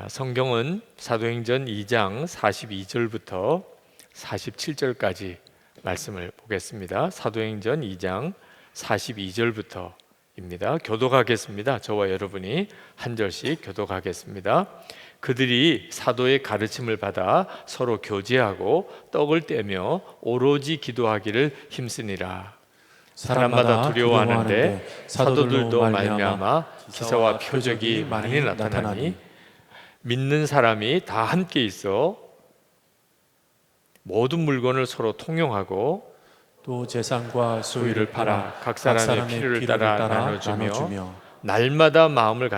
성경은 사도행전 2장 42절부터 47절까지 말씀을 보겠습니다. 사도행전 2장 42절부터입니다. 교독하겠습니다. 저와 여러분이 한 절씩 교독하겠습니다. 그들이 사도의 가르침을 받아 서로 교제하고 떡을 떼며 오로지 기도하기를 힘쓰니라. 사람마다 두려워하는데 사도들도 말미암아 기사와 표적이 많이 나타나니 믿는 사람이 다 함께 있어 모든 물건을 서로 통용하고 또 재산과 소유를 팔아 각 사람의 필요를 따라 나눠주며 날마다 마음을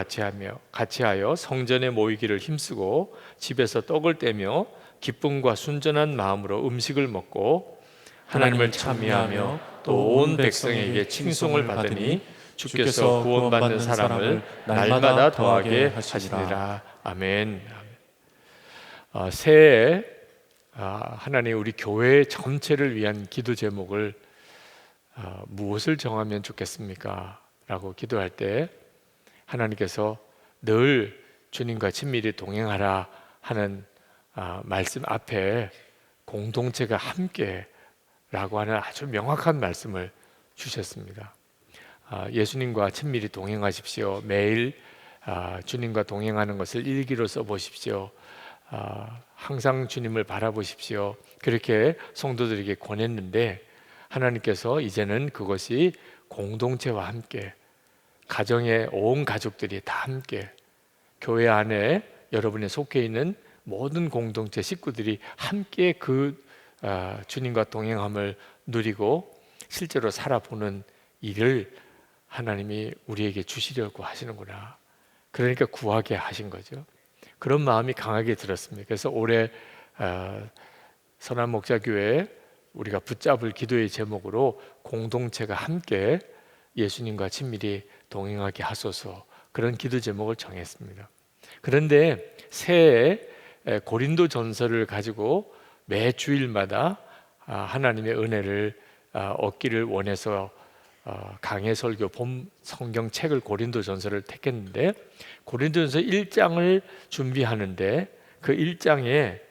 같이하여 성전에 모이기를 힘쓰고 집에서 떡을 떼며 기쁨과 순전한 마음으로 음식을 먹고 하나님을 찬미하며 또 온 백성에게 칭송을 받으니 주께서 구원받는 사람을 날마다 더하게 하시니라. 아멘. 새해 하나님 우리 교회 전체를 위한 기도 제목을 무엇을 정하면 좋겠습니까? 라고 기도할 때 하나님께서 늘 주님과 친밀히 동행하라 하는 말씀 앞에 공동체가 함께 라고 하는 아주 명확한 말씀을 주셨습니다. 예수님과 친밀히 동행하십시오. 매일 주님과 동행하는 것을 일기로 써보십시오. 항상 주님을 바라보십시오. 그렇게 성도들에게 권했는데 하나님께서 이제는 그것이 공동체와 함께 가정의 온 가족들이 다 함께 교회 안에 여러분의 속해 있는 모든 공동체 식구들이 함께 그 주님과 동행함을 누리고 실제로 살아보는 일을 하나님이 우리에게 주시려고 하시는구나. 그러니까 구하게 하신 거죠. 그런 마음이 강하게 들었습니다. 그래서 올해 선한목자교회 우리가 붙잡을 기도의 제목으로 공동체가 함께 예수님과 친밀히 동행하게 하소서, 그런 기도 제목을 정했습니다. 그런데 새해 고린도 전서를 가지고 매 주일마다 하나님의 은혜를 얻기를 원해서 강해 설교 본 성경책을 고린도 전서를 택했는데 고린도 전서 1장을 준비하는데 그 1장에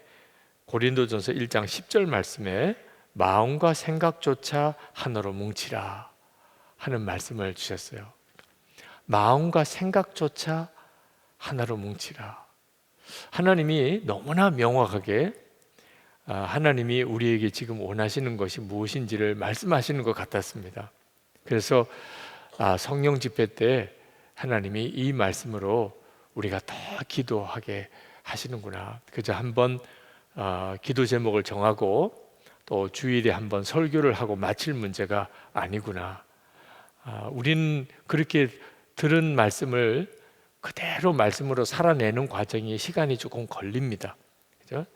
고린도 전서 1장 10절 말씀에 마음과 생각조차 하나로 뭉치라 하는 말씀을 주셨어요. 마음과 생각조차 하나로 뭉치라. 하나님이 너무나 명확하게 하나님이 우리에게 지금 원하시는 것이 무엇인지를 말씀하시는 것 같았습니다. 그래서 성령 집회 때 하나님이 이 말씀으로 우리가 더 기도하게 하시는구나. 그저 한번 기도 제목을 정하고 또 주일에 한번 설교를 하고 마칠 문제가 아니구나. 우리는 그렇게 들은 말씀을 그대로 말씀으로 살아내는 과정이 시간이 조금 걸립니다. 그죠?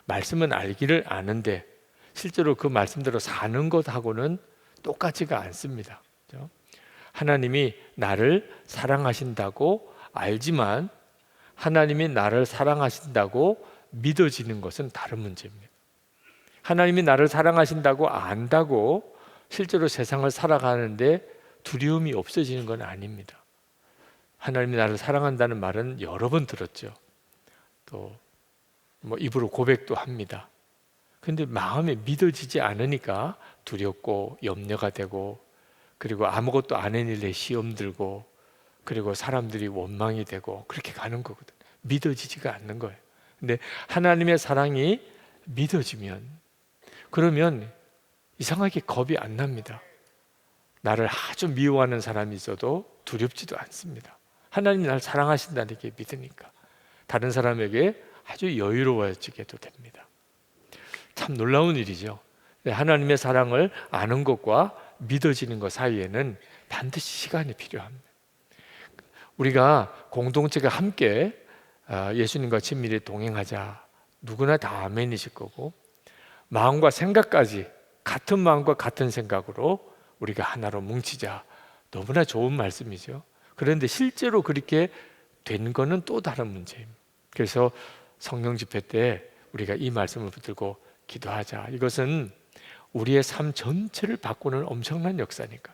말씀은 알기를 아는데 실제로 그 말씀대로 사는 것하고는 똑같지가 않습니다. 그죠? 하나님이 나를 사랑하신다고 알지만 하나님이 나를 사랑하신다고 믿어지는 것은 다른 문제입니다. 하나님이 나를 사랑하신다고 안다고 실제로 세상을 살아가는데 두려움이 없어지는 건 아닙니다. 하나님이 나를 사랑한다는 말은 여러 번 들었죠. 또 입으로 고백도 합니다. 근데 마음에 믿어지지 않으니까 두렵고 염려가 되고, 그리고 아무것도 안 한 일에 시험 들고, 그리고 사람들이 원망이 되고 그렇게 가는 거거든. 믿어지지가 않는 거예요. 근데 하나님의 사랑이 믿어지면, 그러면 이상하게 겁이 안 납니다. 나를 아주 미워하는 사람이 있어도 두렵지도 않습니다. 하나님이 나를 사랑하신다는 게 믿으니까 다른 사람에게 아주 여유로워지게도 됩니다. 참 놀라운 일이죠. 하나님의 사랑을 아는 것과 믿어지는 것 사이에는 반드시 시간이 필요합니다. 우리가 공동체가 함께 예수님과 친밀히 동행하자, 누구나 다 아멘이실 거고, 마음과 생각까지 같은 마음과 같은 생각으로 우리가 하나로 뭉치자, 너무나 좋은 말씀이죠. 그런데 실제로 그렇게 된 거는 또 다른 문제입니다. 그래서 성령 집회 때 우리가 이 말씀을 붙들고 기도하자. 이것은 우리의 삶 전체를 바꾸는 엄청난 역사니까.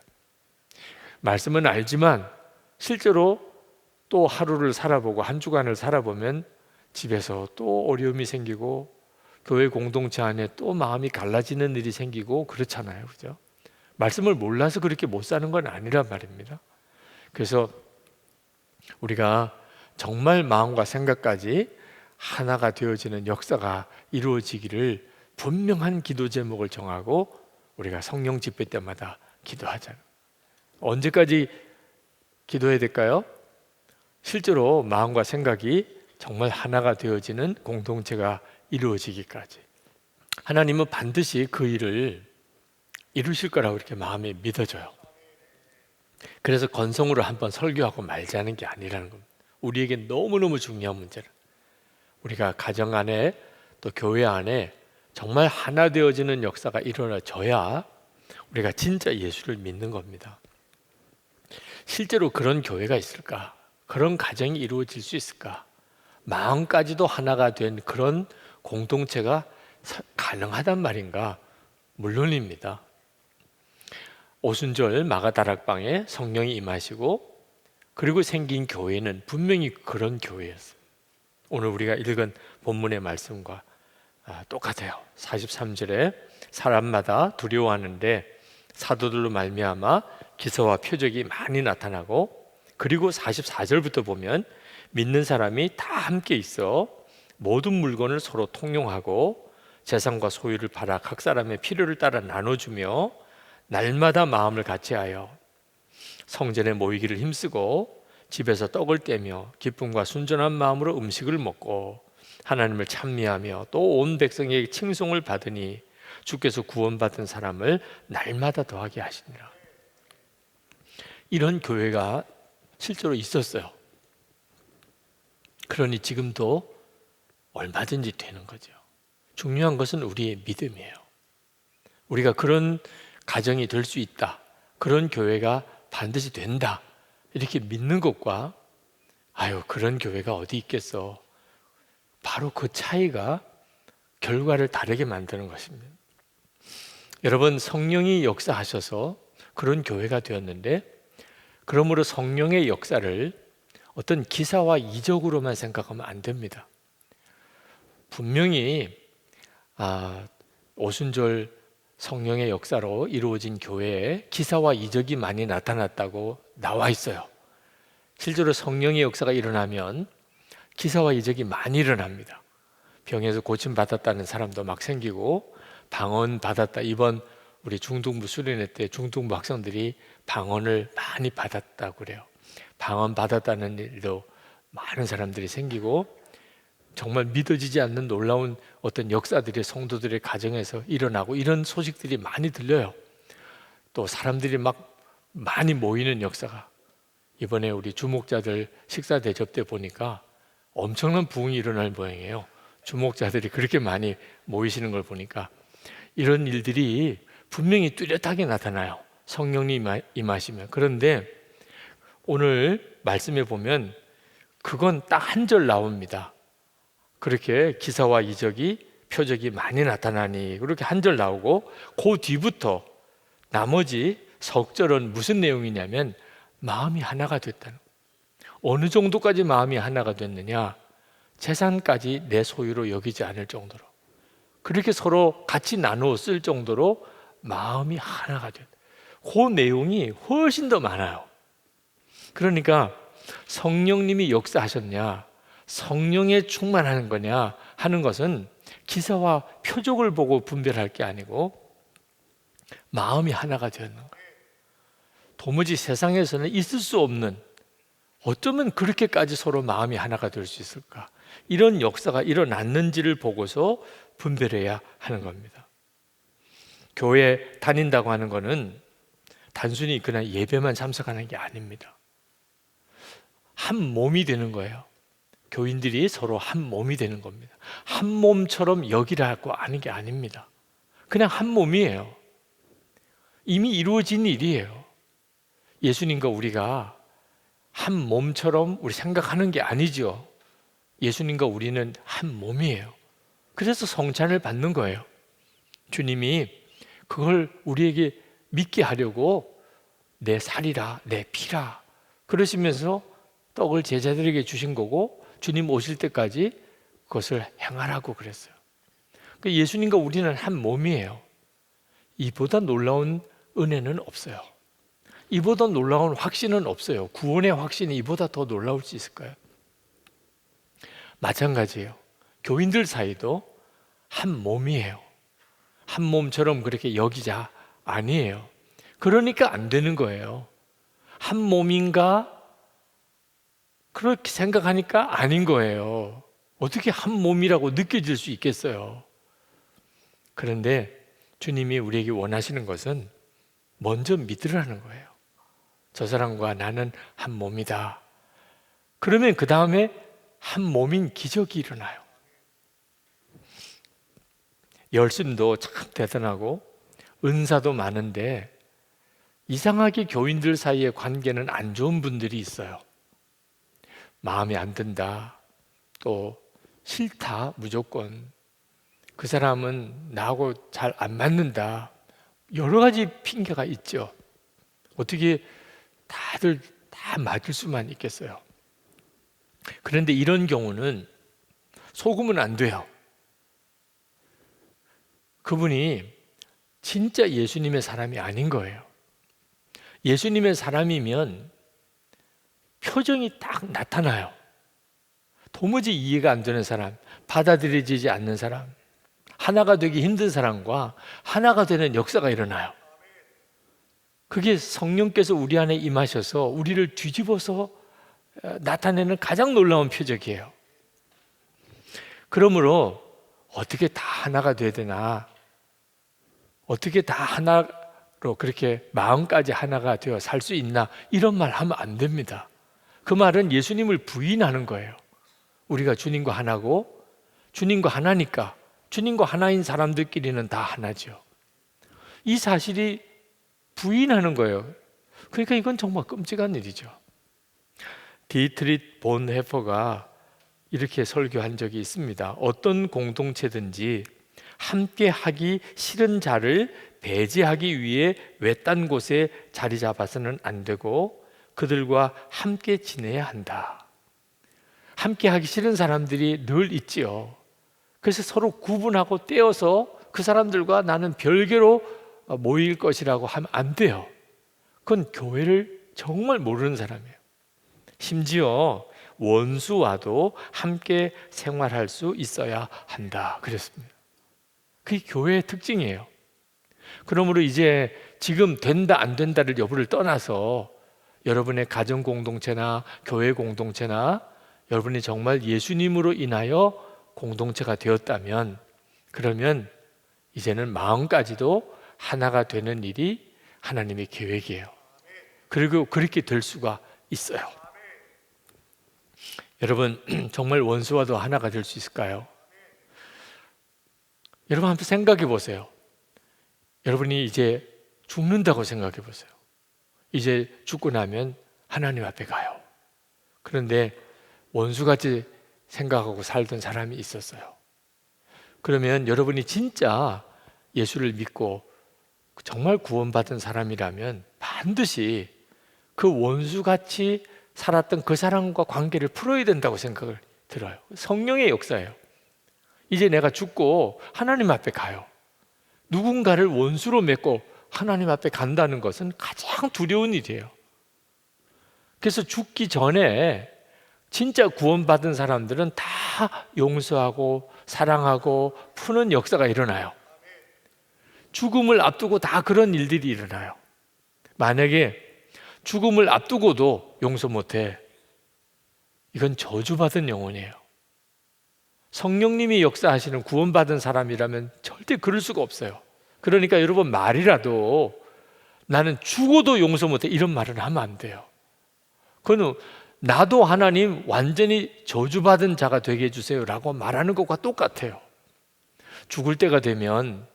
말씀은 알지만 실제로 또 하루를 살아보고 한 주간을 살아보면 집에서 또 어려움이 생기고 교회 공동체 안에 또 마음이 갈라지는 일이 생기고 그렇잖아요. 그죠? 말씀을 몰라서 그렇게 못 사는 건 아니란 말입니다. 그래서 우리가 정말 마음과 생각까지 하나가 되어지는 역사가 이루어지기를 분명한 기도 제목을 정하고 우리가 성령 집회 때마다 기도하잖아요. 언제까지 기도해야 될까요? 실제로 마음과 생각이 정말 하나가 되어지는 공동체가 이루어지기까지. 하나님은 반드시 그 일을 이루실 거라고 이렇게 마음에 믿어져요. 그래서 건성으로 한번 설교하고 말자는 게 아니라는 겁니다. 우리에게 너무너무 중요한 문제는 우리가 가정 안에 또 교회 안에 정말 하나 되어지는 역사가 일어나져야 우리가 진짜 예수를 믿는 겁니다. 실제로 그런 교회가 있을까? 그런 가정이 이루어질 수 있을까? 마음까지도 하나가 된 그런 공동체가 가능하단 말인가? 물론입니다. 오순절 마가다락방에 성령이 임하시고 그리고 생긴 교회는 분명히 그런 교회였어요. 오늘 우리가 읽은 본문의 말씀과 똑같아요. 43절에 사람마다 두려워하는데 사도들로 말미암아 기사와 표적이 많이 나타나고, 그리고 44절부터 보면 믿는 사람이 다 함께 있어 모든 물건을 서로 통용하고 재산과 소유를 팔아 각 사람의 필요를 따라 나눠주며 날마다 마음을 같이하여 성전에 모이기를 힘쓰고 집에서 떡을 떼며 기쁨과 순전한 마음으로 음식을 먹고 하나님을 찬미하며 또 온 백성에게 칭송을 받으니 주께서 구원받은 사람을 날마다 더하게 하시니라. 이런 교회가 실제로 있었어요. 그러니 지금도 얼마든지 되는 거죠. 중요한 것은 우리의 믿음이에요. 우리가 그런 가정이 될 수 있다, 그런 교회가 반드시 된다, 이렇게 믿는 것과 그런 교회가 어디 있겠어, 바로 그 차이가 결과를 다르게 만드는 것입니다. 여러분, 성령이 역사하셔서 그런 교회가 되었는데, 그러므로 성령의 역사를 어떤 기사와 이적으로만 생각하면 안 됩니다. 분명히 오순절 성령의 역사로 이루어진 교회에 기사와 이적이 많이 나타났다고 나와 있어요. 실제로 성령의 역사가 일어나면 기사와 이적이 많이 일어납니다. 병에서 고침받았다는 사람도 막 생기고, 방언 받았다, 이번 우리 중등부 수련회 때 중등부 학생들이 방언을 많이 받았다고 그래요. 방언 받았다는 일도 많은 사람들이 생기고, 정말 믿어지지 않는 놀라운 어떤 역사들이 성도들의 가정에서 일어나고, 이런 소식들이 많이 들려요. 또 사람들이 막 많이 모이는 역사가, 이번에 우리 주목자들 식사 대접 때 보니까 엄청난 부흥이 일어날 모양이에요. 주목자들이 그렇게 많이 모이시는 걸 보니까 이런 일들이 분명히 뚜렷하게 나타나요. 성령이 임하시면. 그런데 오늘 말씀에 보면 그건 딱 한 절 나옵니다. 그렇게 기사와 이적이 표적이 많이 나타나니, 그렇게 한 절 나오고, 그 뒤부터 나머지 석절은 무슨 내용이냐면 마음이 하나가 됐다는 거예요. 어느 정도까지 마음이 하나가 됐느냐? 재산까지 내 소유로 여기지 않을 정도로, 그렇게 서로 같이 나누어 쓸 정도로 마음이 하나가 됐다. 그 내용이 훨씬 더 많아요. 그러니까 성령님이 역사하셨냐, 성령에 충만하는 거냐 하는 것은 기사와 표적을 보고 분별할 게 아니고 마음이 하나가 되었는 거예요. 도무지 세상에서는 있을 수 없는, 어쩌면 그렇게까지 서로 마음이 하나가 될 수 있을까, 이런 역사가 일어났는지를 보고서 분별해야 하는 겁니다. 교회 다닌다고 하는 것은 단순히 그냥 예배만 참석하는 게 아닙니다. 한 몸이 되는 거예요. 교인들이 서로 한 몸이 되는 겁니다. 한 몸처럼 여기라고 하는 게 아닙니다. 그냥 한 몸이에요. 이미 이루어진 일이에요. 예수님과 우리가 한 몸처럼 우리 생각하는 게 아니죠. 예수님과 우리는 한 몸이에요. 그래서 성찬을 받는 거예요. 주님이 그걸 우리에게 믿게 하려고 내 살이라, 내 피라 그러시면서 떡을 제자들에게 주신 거고, 주님 오실 때까지 그것을 행하라고 그랬어요. 그러니까 예수님과 우리는 한 몸이에요. 이보다 놀라운 은혜는 없어요. 이보다 놀라운 확신은 없어요. 구원의 확신이 이보다 더 놀라울 수 있을까요? 마찬가지예요. 교인들 사이도 한 몸이에요. 한 몸처럼 그렇게 여기자 아니에요. 그러니까 안 되는 거예요. 한 몸인가? 그렇게 생각하니까 아닌 거예요. 어떻게 한 몸이라고 느껴질 수 있겠어요? 그런데 주님이 우리에게 원하시는 것은 먼저 믿으라는 거예요. 저 사람과 나는 한 몸이다. 그러면 그 다음에 한 몸인 기적이 일어나요. 열심도 참 대단하고 은사도 많은데 이상하게 교인들 사이의 관계는 안 좋은 분들이 있어요. 마음에 안 든다, 또 싫다, 무조건 그 사람은 나하고 잘 안 맞는다, 여러 가지 핑계가 있죠. 어떻게 다들 다 맞을 수만 있겠어요? 그런데 이런 경우는 속으면 안 돼요. 그분이 진짜 예수님의 사람이 아닌 거예요. 예수님의 사람이면 표정이 딱 나타나요. 도무지 이해가 안 되는 사람, 받아들여지지 않는 사람, 하나가 되기 힘든 사람과 하나가 되는 역사가 일어나요. 그게 성령께서 우리 안에 임하셔서 우리를 뒤집어서 나타내는 가장 놀라운 표적이에요. 그러므로 어떻게 다 하나가 돼야 되나, 어떻게 다 하나로 그렇게 마음까지 하나가 되어 살 수 있나, 이런 말 하면 안 됩니다. 그 말은 예수님을 부인하는 거예요. 우리가 주님과 하나고 주님과 하나니까 주님과 하나인 사람들끼리는 다 하나죠. 이 사실이 부인하는 거예요. 그러니까 이건 정말 끔찍한 일이죠. 디트릿 본헤퍼가 이렇게 설교한 적이 있습니다. 어떤 공동체든지 함께 하기 싫은 자를 배제하기 위해 외딴 곳에 자리 잡아서는 안 되고 그들과 함께 지내야 한다. 함께 하기 싫은 사람들이 늘 있지요. 그래서 서로 구분하고 떼어서 그 사람들과 나는 별개로 모일 것이라고 하면 안 돼요. 그건 교회를 정말 모르는 사람이에요. 심지어 원수와도 함께 생활할 수 있어야 한다 그랬습니다. 그게 교회의 특징이에요. 그러므로 이제 지금 된다 안 된다를 여부를 떠나서 여러분의 가정 공동체나 교회 공동체나 여러분이 정말 예수님으로 인하여 공동체가 되었다면, 그러면 이제는 마음까지도 하나가 되는 일이 하나님의 계획이에요. 그리고 그렇게 될 수가 있어요. 여러분, 정말 원수와도 하나가 될 수 있을까요? 여러분 한번 생각해 보세요. 여러분이 이제 죽는다고 생각해 보세요. 이제 죽고 나면 하나님 앞에 가요. 그런데 원수같이 생각하고 살던 사람이 있었어요. 그러면 여러분이 진짜 예수를 믿고 정말 구원받은 사람이라면 반드시 그 원수같이 살았던 그 사람과 관계를 풀어야 된다고 생각을 들어요. 성령의 역사예요. 이제 내가 죽고 하나님 앞에 가요. 누군가를 원수로 맺고 하나님 앞에 간다는 것은 가장 두려운 일이에요. 그래서 죽기 전에 진짜 구원받은 사람들은 다 용서하고 사랑하고 푸는 역사가 일어나요. 죽음을 앞두고 다 그런 일들이 일어나요. 만약에 죽음을 앞두고도 용서 못해, 이건 저주받은 영혼이에요. 성령님이 역사하시는 구원받은 사람이라면 절대 그럴 수가 없어요. 그러니까 여러분, 말이라도 나는 죽어도 용서 못해, 이런 말은 하면 안 돼요. 그건 나도 하나님 완전히 저주받은 자가 되게 해주세요 라고 말하는 것과 똑같아요. 죽을 때가 되면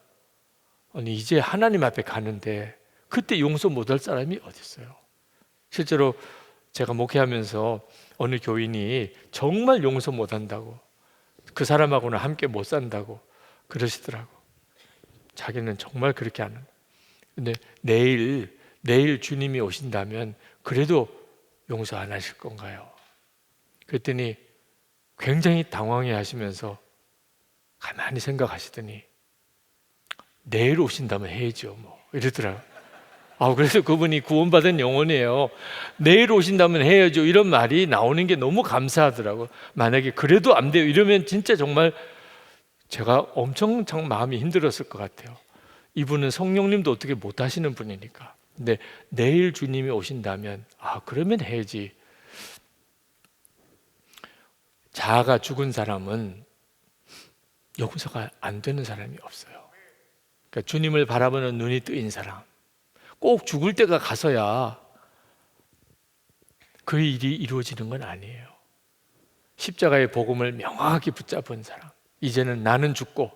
아니 이제 하나님 앞에 가는데 그때 용서 못할 사람이 어디 있어요? 실제로 제가 목회하면서 어느 교인이 정말 용서 못한다고, 그 사람하고는 함께 못 산다고 그러시더라고. 자기는 정말 그렇게 하는. 근데 내일 주님이 오신다면 그래도 용서 안 하실 건가요? 그랬더니 굉장히 당황해 하시면서 가만히 생각하시더니 내일 오신다면 해야죠 뭐 이러더라고요. 그래서 그분이 구원받은 영혼이에요. 내일 오신다면 해야죠 이런 말이 나오는 게 너무 감사하더라고요. 만약에 그래도 안 돼요 이러면 진짜 정말 제가 엄청 마음이 힘들었을 것 같아요. 이분은 성령님도 어떻게 못 하시는 분이니까. 근데 내일 주님이 오신다면 그러면 해야지. 자아가 죽은 사람은 용서가 안 되는 사람이 없어요. 그러니까 주님을 바라보는 눈이 뜨인 사람, 꼭 죽을 때가 가서야 그 일이 이루어지는 건 아니에요. 십자가의 복음을 명확히 붙잡은 사람, 이제는 나는 죽고,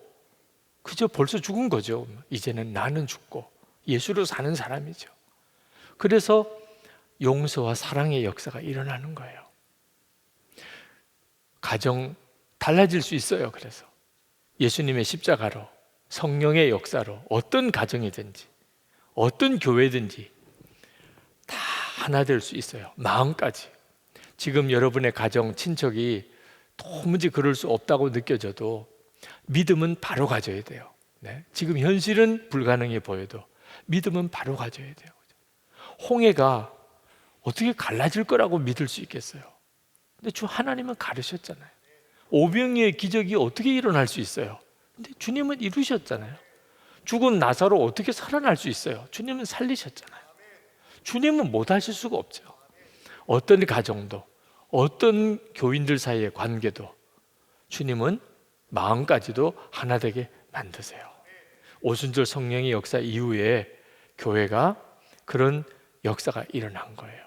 그저 벌써 죽은 거죠. 이제는 나는 죽고 예수로 사는 사람이죠. 그래서 용서와 사랑의 역사가 일어나는 거예요. 가정 달라질 수 있어요. 그래서 예수님의 십자가로, 성령의 역사로 어떤 가정이든지 어떤 교회든지 다 하나 될 수 있어요. 마음까지. 지금 여러분의 가정, 친척이 도무지 그럴 수 없다고 느껴져도 믿음은 바로 가져야 돼요. 네? 지금 현실은 불가능해 보여도 믿음은 바로 가져야 돼요. 홍해가 어떻게 갈라질 거라고 믿을 수 있겠어요? 근데 주 하나님은 가르셨잖아요. 오병이의 기적이 어떻게 일어날 수 있어요? 근데 주님은 이루셨잖아요. 죽은 나사로 어떻게 살아날 수 있어요? 주님은 살리셨잖아요. 주님은 못 하실 수가 없죠. 어떤 가정도, 어떤 교인들 사이의 관계도 주님은 마음까지도 하나 되게 만드세요. 오순절 성령의 역사 이후에 교회가 그런 역사가 일어난 거예요.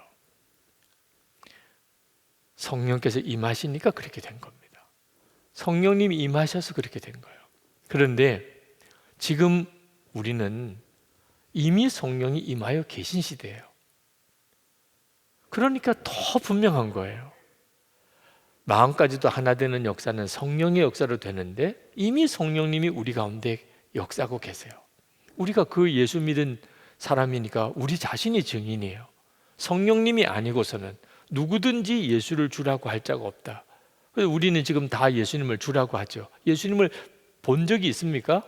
성령께서 임하시니까 그렇게 된 겁니다. 성령님이 임하셔서 그렇게 된 거예요. 그런데 지금 우리는 이미 성령이 임하여 계신 시대예요. 그러니까 더 분명한 거예요. 마음까지도 하나 되는 역사는 성령의 역사로 되는데 이미 성령님이 우리 가운데 역사하고 계세요. 우리가 그 예수 믿은 사람이니까 우리 자신이 증인이에요. 성령님이 아니고서는 누구든지 예수를 주라고 할 자가 없다. 그래서 우리는 지금 다 예수님을 주라고 하죠. 예수님을 본 적이 있습니까?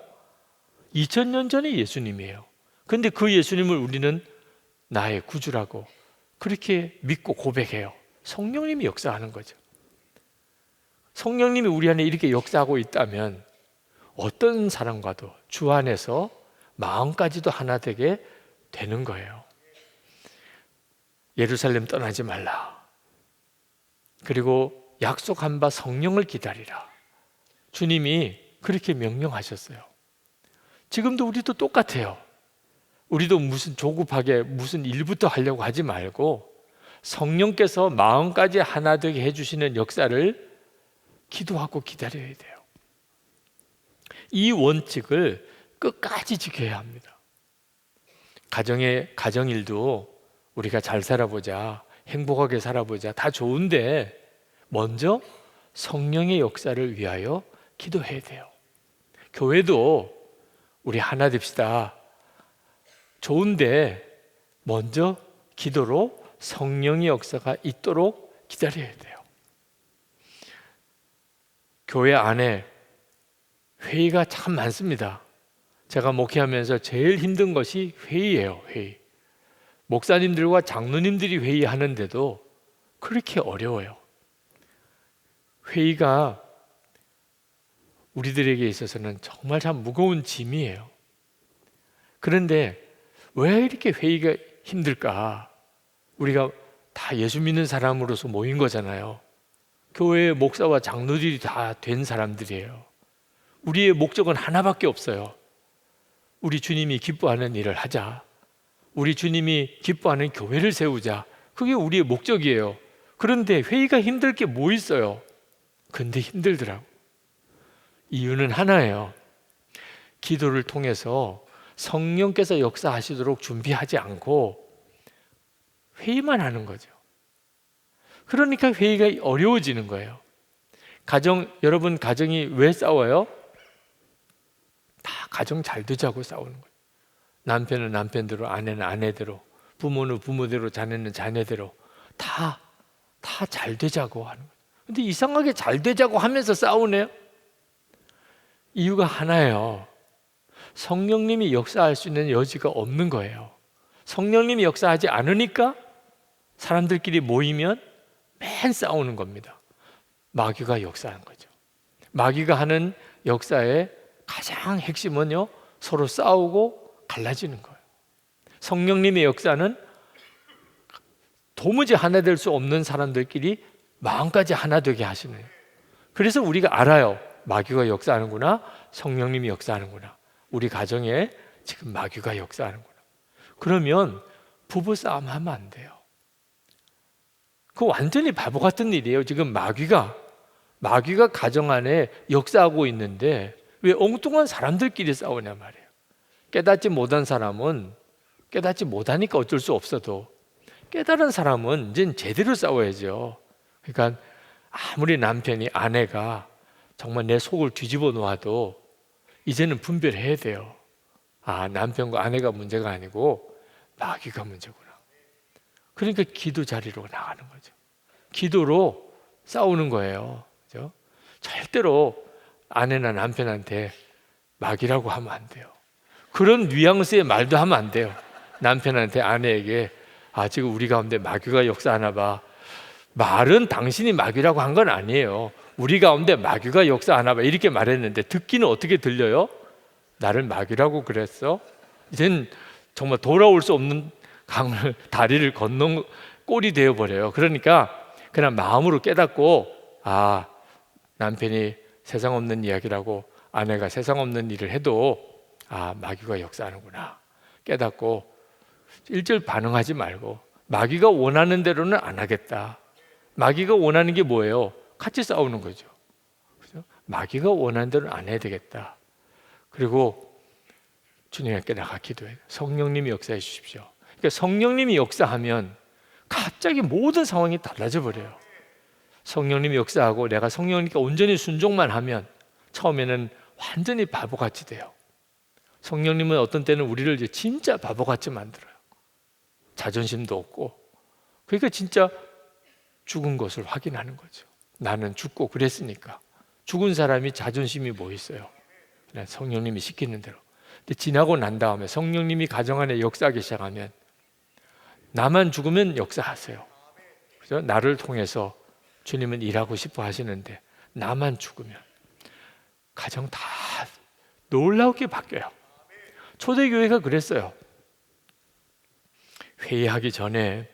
2000년 전에 예수님이에요. 그런데 그 예수님을 우리는 나의 구주라고 그렇게 믿고 고백해요. 성령님이 역사하는 거죠. 성령님이 우리 안에 이렇게 역사하고 있다면 어떤 사람과도 주 안에서 마음까지도 하나 되게 되는 거예요. 예루살렘 떠나지 말라. 그리고 약속한 바 성령을 기다리라. 주님이 그렇게 명령하셨어요. 지금도 우리도 똑같아요. 우리도 무슨 조급하게 무슨 일부터 하려고 하지 말고 성령께서 마음까지 하나 되게 해주시는 역사를 기도하고 기다려야 돼요. 이 원칙을 끝까지 지켜야 합니다. 가정일도 우리가 잘 살아보자, 행복하게 살아보자, 다 좋은데 먼저 성령의 역사를 위하여 기도해야 돼요. 교회도 우리 하나 됩시다. 좋은데 먼저 기도로 성령의 역사가 있도록 기다려야 돼요. 교회 안에 회의가 참 많습니다. 제가 목회하면서 제일 힘든 것이 회의예요. 회의. 목사님들과 장로님들이 회의하는데도 그렇게 어려워요. 회의가 우리들에게 있어서는 정말 참 무거운 짐이에요. 그런데 왜 이렇게 회의가 힘들까? 우리가 다 예수 믿는 사람으로서 모인 거잖아요. 교회의 목사와 장로들이 다 된 사람들이에요. 우리의 목적은 하나밖에 없어요. 우리 주님이 기뻐하는 일을 하자. 우리 주님이 기뻐하는 교회를 세우자. 그게 우리의 목적이에요. 그런데 회의가 힘들 게 뭐 있어요? 근데 힘들더라고. 이유는 하나예요. 기도를 통해서 성령께서 역사하시도록 준비하지 않고 회의만 하는 거죠. 그러니까 회의가 어려워지는 거예요. 여러분 가정이 왜 싸워요? 다 가정 잘 되자고 싸우는 거예요. 남편은 남편대로, 아내는 아내대로, 부모는 부모대로, 자녀는 자녀대로 다 잘 되자고 하는 거예요. 근데 이상하게 잘 되자고 하면서 싸우네요. 이유가 하나예요. 성령님이 역사할 수 있는 여지가 없는 거예요. 성령님이 역사하지 않으니까 사람들끼리 모이면 맨 싸우는 겁니다. 마귀가 역사하는 거죠. 마귀가 하는 역사의 가장 핵심은요, 서로 싸우고 갈라지는 거예요. 성령님의 역사는 도무지 하나 될 수 없는 사람들끼리 마음까지 하나 되게 하시는 거예요. 그래서 우리가 알아요. 마귀가 역사하는구나, 성령님이 역사하는구나. 우리 가정에 지금 마귀가 역사하는구나. 그러면 부부 싸움 하면 안 돼요. 그거 완전히 바보 같은 일이에요. 지금 마귀가 가정 안에 역사하고 있는데 왜 엉뚱한 사람들끼리 싸우냐 말이에요. 깨닫지 못한 사람은 깨닫지 못하니까 어쩔 수 없어도, 깨달은 사람은 이제 제대로 싸워야죠. 그러니까 아무리 남편이, 아내가 정말 내 속을 뒤집어 놓아도 이제는 분별해야 돼요. 아, 남편과 아내가 문제가 아니고 마귀가 문제구나. 그러니까 기도 자리로 나가는 거죠. 기도로 싸우는 거예요. 그죠? 절대로 아내나 남편한테 마귀라고 하면 안 돼요. 그런 뉘앙스의 말도 하면 안 돼요. 남편한테, 아내에게 아, 지금 우리 가운데 마귀가 역사하나 봐. 말은 당신이 마귀라고 한 건 아니에요. 우리 가운데 마귀가 역사하나 봐 이렇게 말했는데 듣기는 어떻게 들려요? 나를 마귀라고 그랬어? 이젠 정말 돌아올 수 없는 강을, 다리를 건넌 꼴이 되어버려요. 그러니까 그냥 마음으로 깨닫고, 아, 남편이 세상 없는 이야기라고, 아내가 세상 없는 일을 해도 아, 마귀가 역사하는구나 깨닫고 1절 반응하지 말고, 마귀가 원하는 대로는 안 하겠다. 마귀가 원하는 게 뭐예요? 같이 싸우는 거죠. 그죠? 마귀가 원하는 대로는 안 해야 되겠다. 그리고 주님께 나가 기도해요. 성령님이 역사해 주십시오. 그러니까 성령님이 역사하면 갑자기 모든 상황이 달라져 버려요. 성령님이 역사하고 내가 성령님께 온전히 순종만 하면 처음에는 완전히 바보같이 돼요. 성령님은 어떤 때는 우리를 이제 진짜 바보같이 만들어요. 자존심도 없고. 그러니까 진짜 죽은 것을 확인하는 거죠. 나는 죽고 그랬으니까. 죽은 사람이 자존심이 뭐 있어요? 그냥 성령님이 시키는 대로. 근데 지나고 난 다음에 성령님이 가정 안에 역사하기 시작하면 나만 죽으면 역사하세요. 그죠? 나를 통해서 주님은 일하고 싶어 하시는데 나만 죽으면 가정 다 놀랍게 바뀌어요. 초대교회가 그랬어요. 회의하기 전에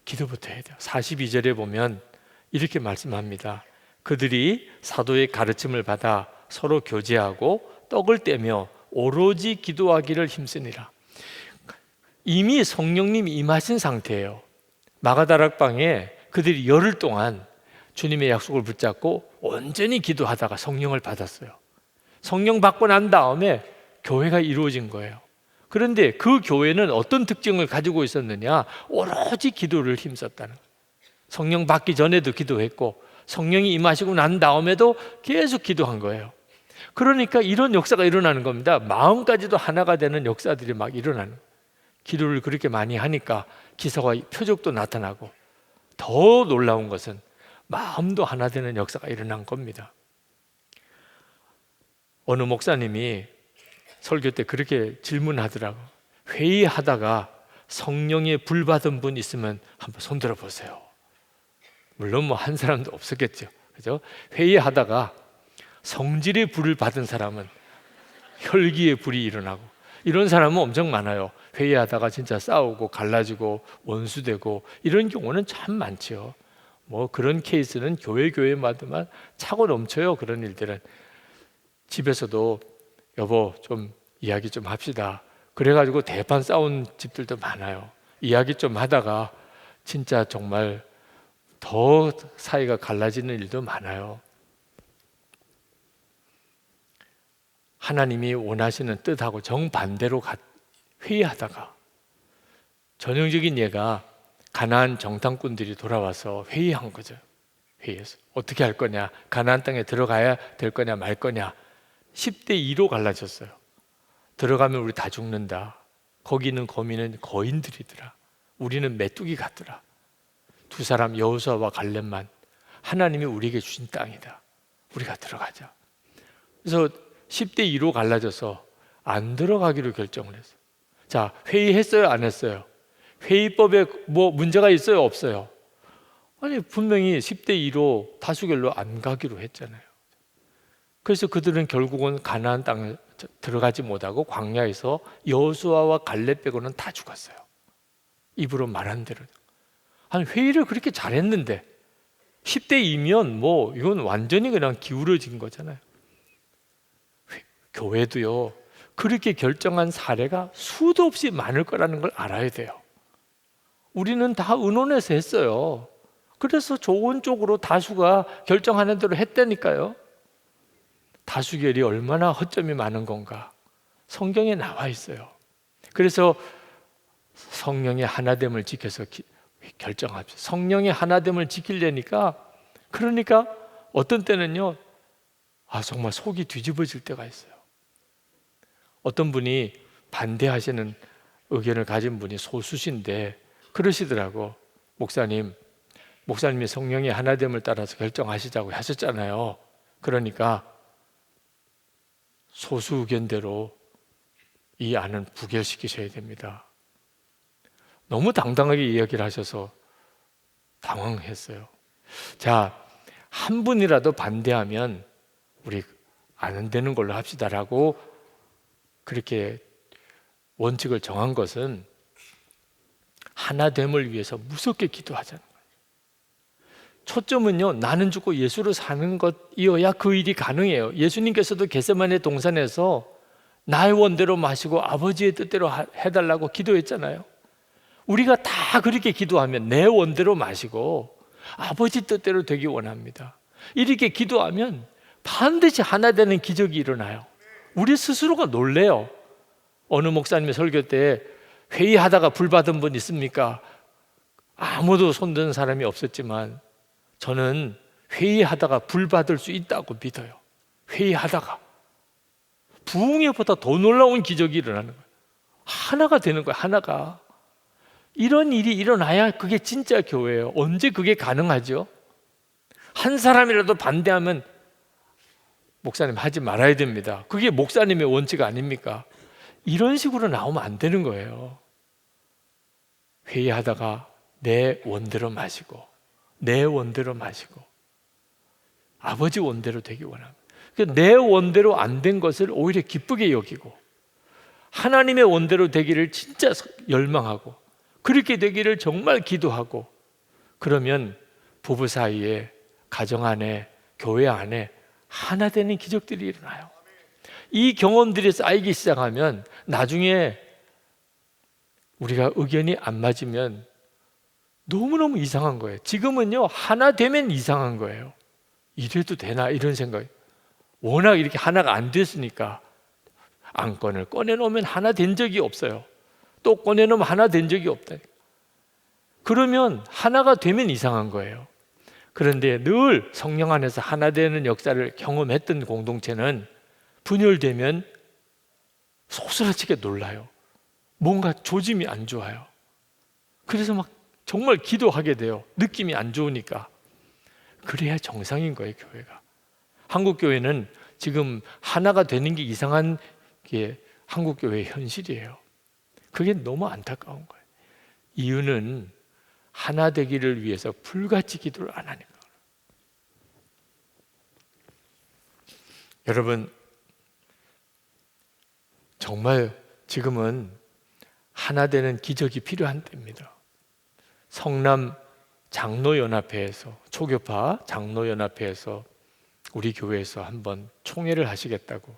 기도부터 해야 돼요. 42절에 보면 이렇게 말씀합니다. 그들이 사도의 가르침을 받아 서로 교제하고 떡을 떼며 오로지 기도하기를 힘쓰니라. 이미 성령님이 임하신 상태예요. 마가다락방에 그들이 열흘 동안 주님의 약속을 붙잡고 온전히 기도하다가 성령을 받았어요. 성령 받고 난 다음에 교회가 이루어진 거예요. 그런데 그 교회는 어떤 특징을 가지고 있었느냐? 오로지 기도를 힘썼다는 거예요. 성령 받기 전에도 기도했고 성령이 임하시고 난 다음에도 계속 기도한 거예요. 그러니까 이런 역사가 일어나는 겁니다. 마음까지도 하나가 되는 역사들이 막 일어나는 거예요. 기도를 그렇게 많이 하니까 기사와 표적도 나타나고, 더 놀라운 것은 마음도 하나 되는 역사가 일어난 겁니다. 어느 목사님이 설교 때 그렇게 질문하더라고. 회의하다가 성령의 불 받은 분 있으면 한번 손 들어 보세요. 물론 뭐 한 사람도 없었겠죠. 그죠? 회의하다가 성질의 불을 받은 사람은 혈기의 불이 일어나고, 이런 사람은 엄청 많아요. 회의하다가 진짜 싸우고 갈라지고 원수되고 이런 경우는 참 많죠. 뭐 그런 케이스는 교회마다만 차고 넘쳐요. 그런 일들은. 집에서도 여보 좀 이야기 좀 합시다. 그래가지고 대판 싸운 집들도 많아요. 이야기 좀 하다가 진짜 정말 더 사이가 갈라지는 일도 많아요. 하나님이 원하시는 뜻하고 정반대로 회의하다가 전형적인 예가 가나안 정탐꾼들이 돌아와서 회의한 거죠. 회의해서 어떻게 할 거냐, 가나안 땅에 들어가야 될 거냐 말 거냐. 10대 2로 갈라졌어요. 들어가면 우리 다 죽는다. 거기 있는 거민은 거인들이더라. 우리는 메뚜기 같더라. 두 사람 여호수아와 갈렙만 하나님이 우리에게 주신 땅이다. 우리가 들어가자. 그래서 10대 2로 갈라져서 안 들어가기로 결정을 했어요. 자, 회의했어요? 안 했어요? 회의법에 뭐 문제가 있어요? 없어요? 아니, 분명히 10대 2로 다수결로 안 가기로 했잖아요. 그래서 그들은 결국은 가나안 땅에 들어가지 못하고 광야에서 여호수아와 갈렙 빼고는 다 죽었어요. 입으로 말한 대로. 아니, 회의를 그렇게 잘했는데 10대 2면 뭐 이건 완전히 그냥 기울어진 거잖아요. 교회도요, 그렇게 결정한 사례가 수도 없이 많을 거라는 걸 알아야 돼요. 우리는 다 의논해서 했어요. 그래서 좋은 쪽으로 다수가 결정하는 대로 했다니까요. 다수결이 얼마나 허점이 많은 건가 성경에 나와 있어요. 그래서 성령의 하나됨을 지켜서 결정합시다. 성령의 하나됨을 지키려니까, 그러니까 어떤 때는요, 정말 속이 뒤집어질 때가 있어요. 어떤 분이 반대하시는 의견을 가진 분이 소수신데 그러시더라고. 목사님이 성령의 하나됨을 따라서 결정하시자고 하셨잖아요. 그러니까 소수 의견대로 이 안은 부결시키셔야 됩니다. 너무 당당하게 이야기를 하셔서 당황했어요. 자, 한 분이라도 반대하면 우리 안 되는 걸로 합시다라고 그렇게 원칙을 정한 것은 하나됨을 위해서 무섭게 기도하자는 거예요. 초점은요, 나는 죽고 예수로 사는 것이어야 그 일이 가능해요. 예수님께서도 겟세마네 동산에서 나의 원대로 마시고 아버지의 뜻대로 해달라고 기도했잖아요. 우리가 다 그렇게 기도하면 내 원대로 마시고 아버지 뜻대로 되기 원합니다. 이렇게 기도하면 반드시 하나 되는 기적이 일어나요. 우리 스스로가 놀래요. 어느 목사님의 설교 때 회의하다가 불 받은 분 있습니까? 아무도 손드는 사람이 없었지만 저는 회의하다가 불 받을 수 있다고 믿어요. 회의하다가 부흥회보다 더 놀라운 기적이 일어나는 거예요. 하나가 되는 거예요. 하나가. 이런 일이 일어나야 그게 진짜 교회예요. 언제 그게 가능하죠? 한 사람이라도 반대하면 목사님 하지 말아야 됩니다. 그게 목사님의 원칙 아닙니까? 이런 식으로 나오면 안 되는 거예요. 회의하다가 내 원대로 마시고 내 원대로 마시고 아버지 원대로 되기 원합니다. 내 원대로 안 된 것을 오히려 기쁘게 여기고 하나님의 원대로 되기를 진짜 열망하고 그렇게 되기를 정말 기도하고, 그러면 부부 사이에, 가정 안에, 교회 안에 하나 되는 기적들이 일어나요. 이 경험들이 쌓이기 시작하면 나중에 우리가 의견이 안 맞으면 너무너무 이상한 거예요. 지금은요, 하나 되면 이상한 거예요. 이래도 되나 이런 생각이. 워낙 이렇게 하나가 안 됐으니까 안건을 꺼내놓으면 하나 된 적이 없어요. 또 꺼내놓으면 하나 된 적이 없다. 그러면 하나가 되면 이상한 거예요. 그런데 늘 성령 안에서 하나 되는 역사를 경험했던 공동체는 분열되면 소스라치게 놀라요. 뭔가 조짐이 안 좋아요. 그래서 막 정말 기도하게 돼요. 느낌이 안 좋으니까. 그래야 정상인 거예요, 교회가. 한국 교회는 지금 하나가 되는 게 이상한 게 한국 교회의 현실이에요. 그게 너무 안타까운 거예요. 이유는 하나 되기를 위해서 불같이 기도를 안 하는 거예요. 여러분, 정말 지금은 하나 되는 기적이 필요한 때입니다. 성남 장로연합회에서, 초교파 장로연합회에서 우리 교회에서 한번 총회를 하시겠다고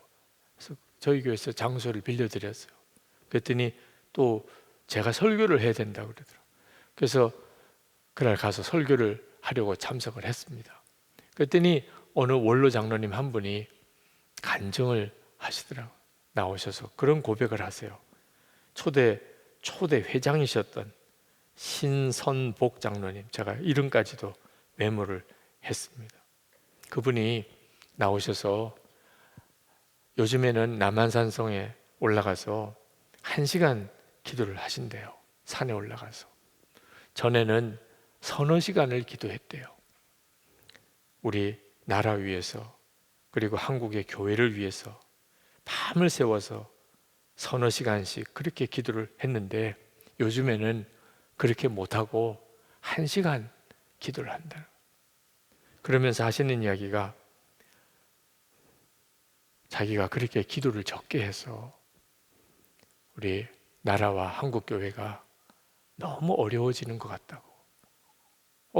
그래서 저희 교회에서 장소를 빌려드렸어요. 그랬더니 또 제가 설교를 해야 된다고 그러더라고요. 그래서 그날 가서 설교를 하려고 참석을 했습니다. 그랬더니 어느 원로 장로님 한 분이 간증을 하시더라고요. 나오셔서 그런 고백을 하세요. 초대 회장이셨던 신선복 장로님, 제가 이름까지도 메모를 했습니다. 그분이 나오셔서 요즘에는 남한산성에 올라가서 1시간 기도를 하신대요. 산에 올라가서. 전에는 서너 시간을 기도했대요. 우리 나라 위해서 그리고 한국의 교회를 위해서 밤을 새워서 서너 시간씩 그렇게 기도를 했는데 요즘에는 그렇게 못하고 1시간 기도를 한다. 그러면서 하시는 이야기가 자기가 그렇게 기도를 적게 해서 우리 나라와 한국 교회가 너무 어려워지는 것 같다고.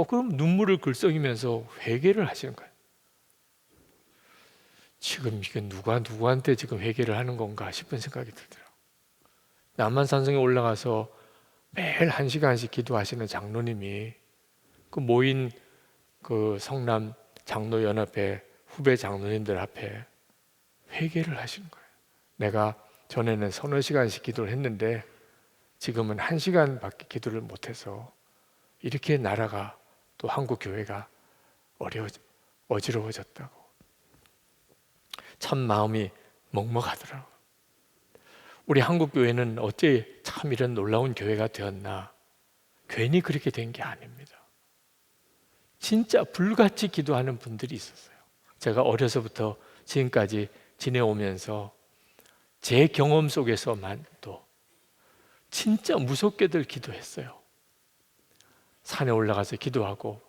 그럼 눈물을 글썽이면서 회개를 하시는 거예요. 지금 이게 누가 누구한테 지금 회개를 하는 건가 싶은 생각이 들더라고요. 남한산성에 올라가서 매일 1시간씩 기도하시는 장로님이 그 모인 그 성남 장로연합회 후배 장로님들 앞에 회개를 하시는 거예요. 내가 전에는 서너 시간씩 기도를 했는데 지금은 1시간밖에 기도를 못해서 이렇게 나라가 또 한국 교회가 어지러워졌다고. 참 마음이 먹먹하더라고요. 우리 한국 교회는 어째 참 이런 놀라운 교회가 되었나? 괜히 그렇게 된 게 아닙니다. 진짜 불같이 기도하는 분들이 있었어요. 제가 어려서부터 지금까지 지내오면서 제 경험 속에서만 또 진짜 무섭게들 기도했어요. 산에 올라가서 기도하고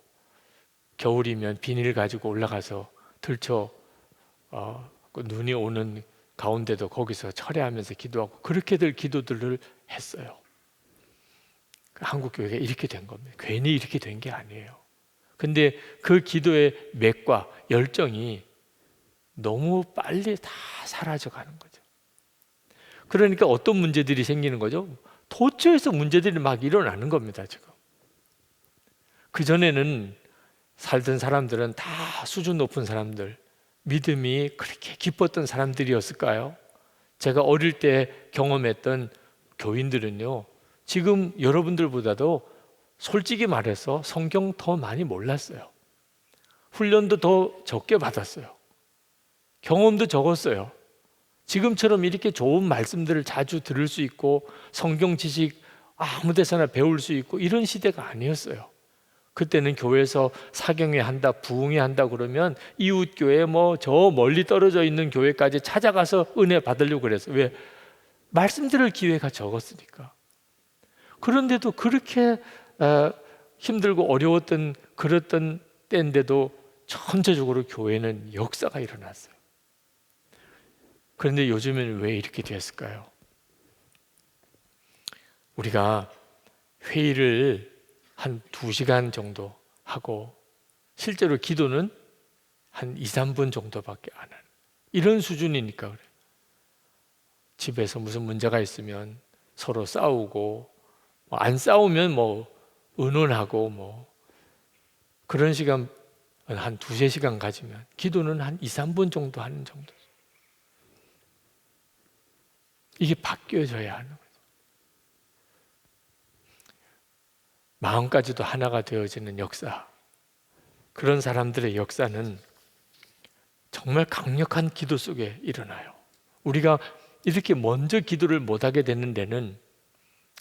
겨울이면 비닐 가지고 올라가서 들쳐 그 눈이 오는 가운데도 거기서 철회하면서 기도하고 그렇게들 기도들을 했어요. 한국 교회가 이렇게 된 겁니다. 괜히 이렇게 된 게 아니에요. 근데 그 기도의 맥과 열정이 너무 빨리 다 사라져 가는 거죠. 그러니까 어떤 문제들이 생기는 거죠? 도처에서 문제들이 막 일어나는 겁니다, 지금. 그전에는 살던 사람들은 다 수준 높은 사람들, 믿음이 그렇게 깊었던 사람들이었을까요? 제가 어릴 때 경험했던 교인들은요, 지금 여러분들보다도 솔직히 말해서 성경 더 많이 몰랐어요. 훈련도 더 적게 받았어요. 경험도 적었어요. 지금처럼 이렇게 좋은 말씀들을 자주 들을 수 있고 성경 지식 아무 데서나 배울 수 있고 이런 시대가 아니었어요. 그때는 교회에서 사경회 한다, 부흥회 한다 그러면 이웃 교회 뭐 저 멀리 떨어져 있는 교회까지 찾아가서 은혜 받으려고 그랬어요. 왜? 말씀 들을 기회가 적었으니까. 그런데도 그렇게 힘들고 어려웠던 그랬던 때인데도 전체적으로 교회는 역사가 일어났어요. 그런데 요즘에는 왜 이렇게 됐을까요? 우리가 회의를 한 2시간 정도 하고 실제로 기도는 한 2, 3분 정도밖에 안 하는 이런 수준이니까 그래요. 집에서 무슨 문제가 있으면 서로 싸우고 안 싸우면 뭐 의논하고 뭐 그런 시간 한 2-3시간 가지면 기도는 한 2, 3분 정도 하는 정도. 이게 바뀌어져야 하는 거죠. 마음까지도 하나가 되어지는 역사. 그런 사람들의 역사는 정말 강력한 기도 속에 일어나요. 우리가 이렇게 먼저 기도를 못하게 되는 데는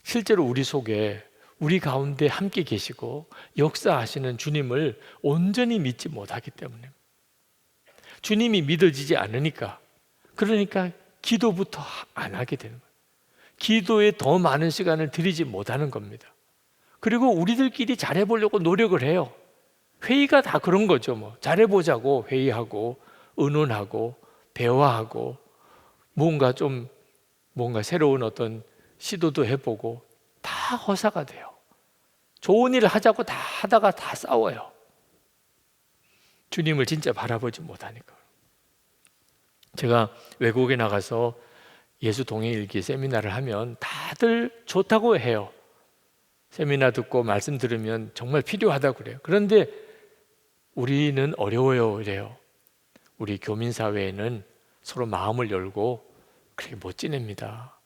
실제로 우리 속에 우리 가운데 함께 계시고 역사하시는 주님을 온전히 믿지 못하기 때문에 주님이 믿어지지 않으니까 그러니까 기도부터 안 하게 되는 거예요. 기도에 더 많은 시간을 들이지 못하는 겁니다. 그리고 우리들끼리 잘해보려고 노력을 해요. 회의가 다 그런 거죠. 뭐 잘해보자고 회의하고 의논하고 대화하고 뭔가 새로운 어떤 시도도 해보고 다 허사가 돼요. 좋은 일을 하자고 다 하다가 다 싸워요. 주님을 진짜 바라보지 못하니까. 제가 외국에 나가서 예수 동행일기 세미나를 하면 다들 좋다고 해요. 세미나 듣고 말씀 들으면 정말 필요하다고 그래요. 그런데 우리는 어려워요 이래요. 우리 교민사회에는 서로 마음을 열고 그렇게 못 지냅니다.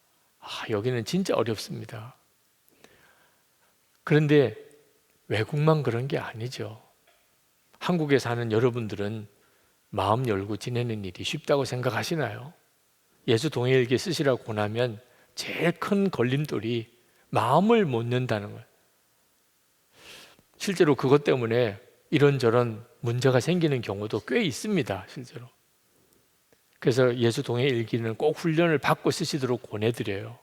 여기는 진짜 어렵습니다. 그런데 외국만 그런 게 아니죠. 한국에 사는 여러분들은 마음 열고 지내는 일이 쉽다고 생각하시나요? 예수 동행일기 쓰시라고 나면 제일 큰 걸림돌이 마음을 못 연다는 거예요. 실제로 그것 때문에 이런저런 문제가 생기는 경우도 꽤 있습니다, 실제로. 그래서 예수 동행 일기는 꼭 훈련을 받고 쓰시도록 권해드려요.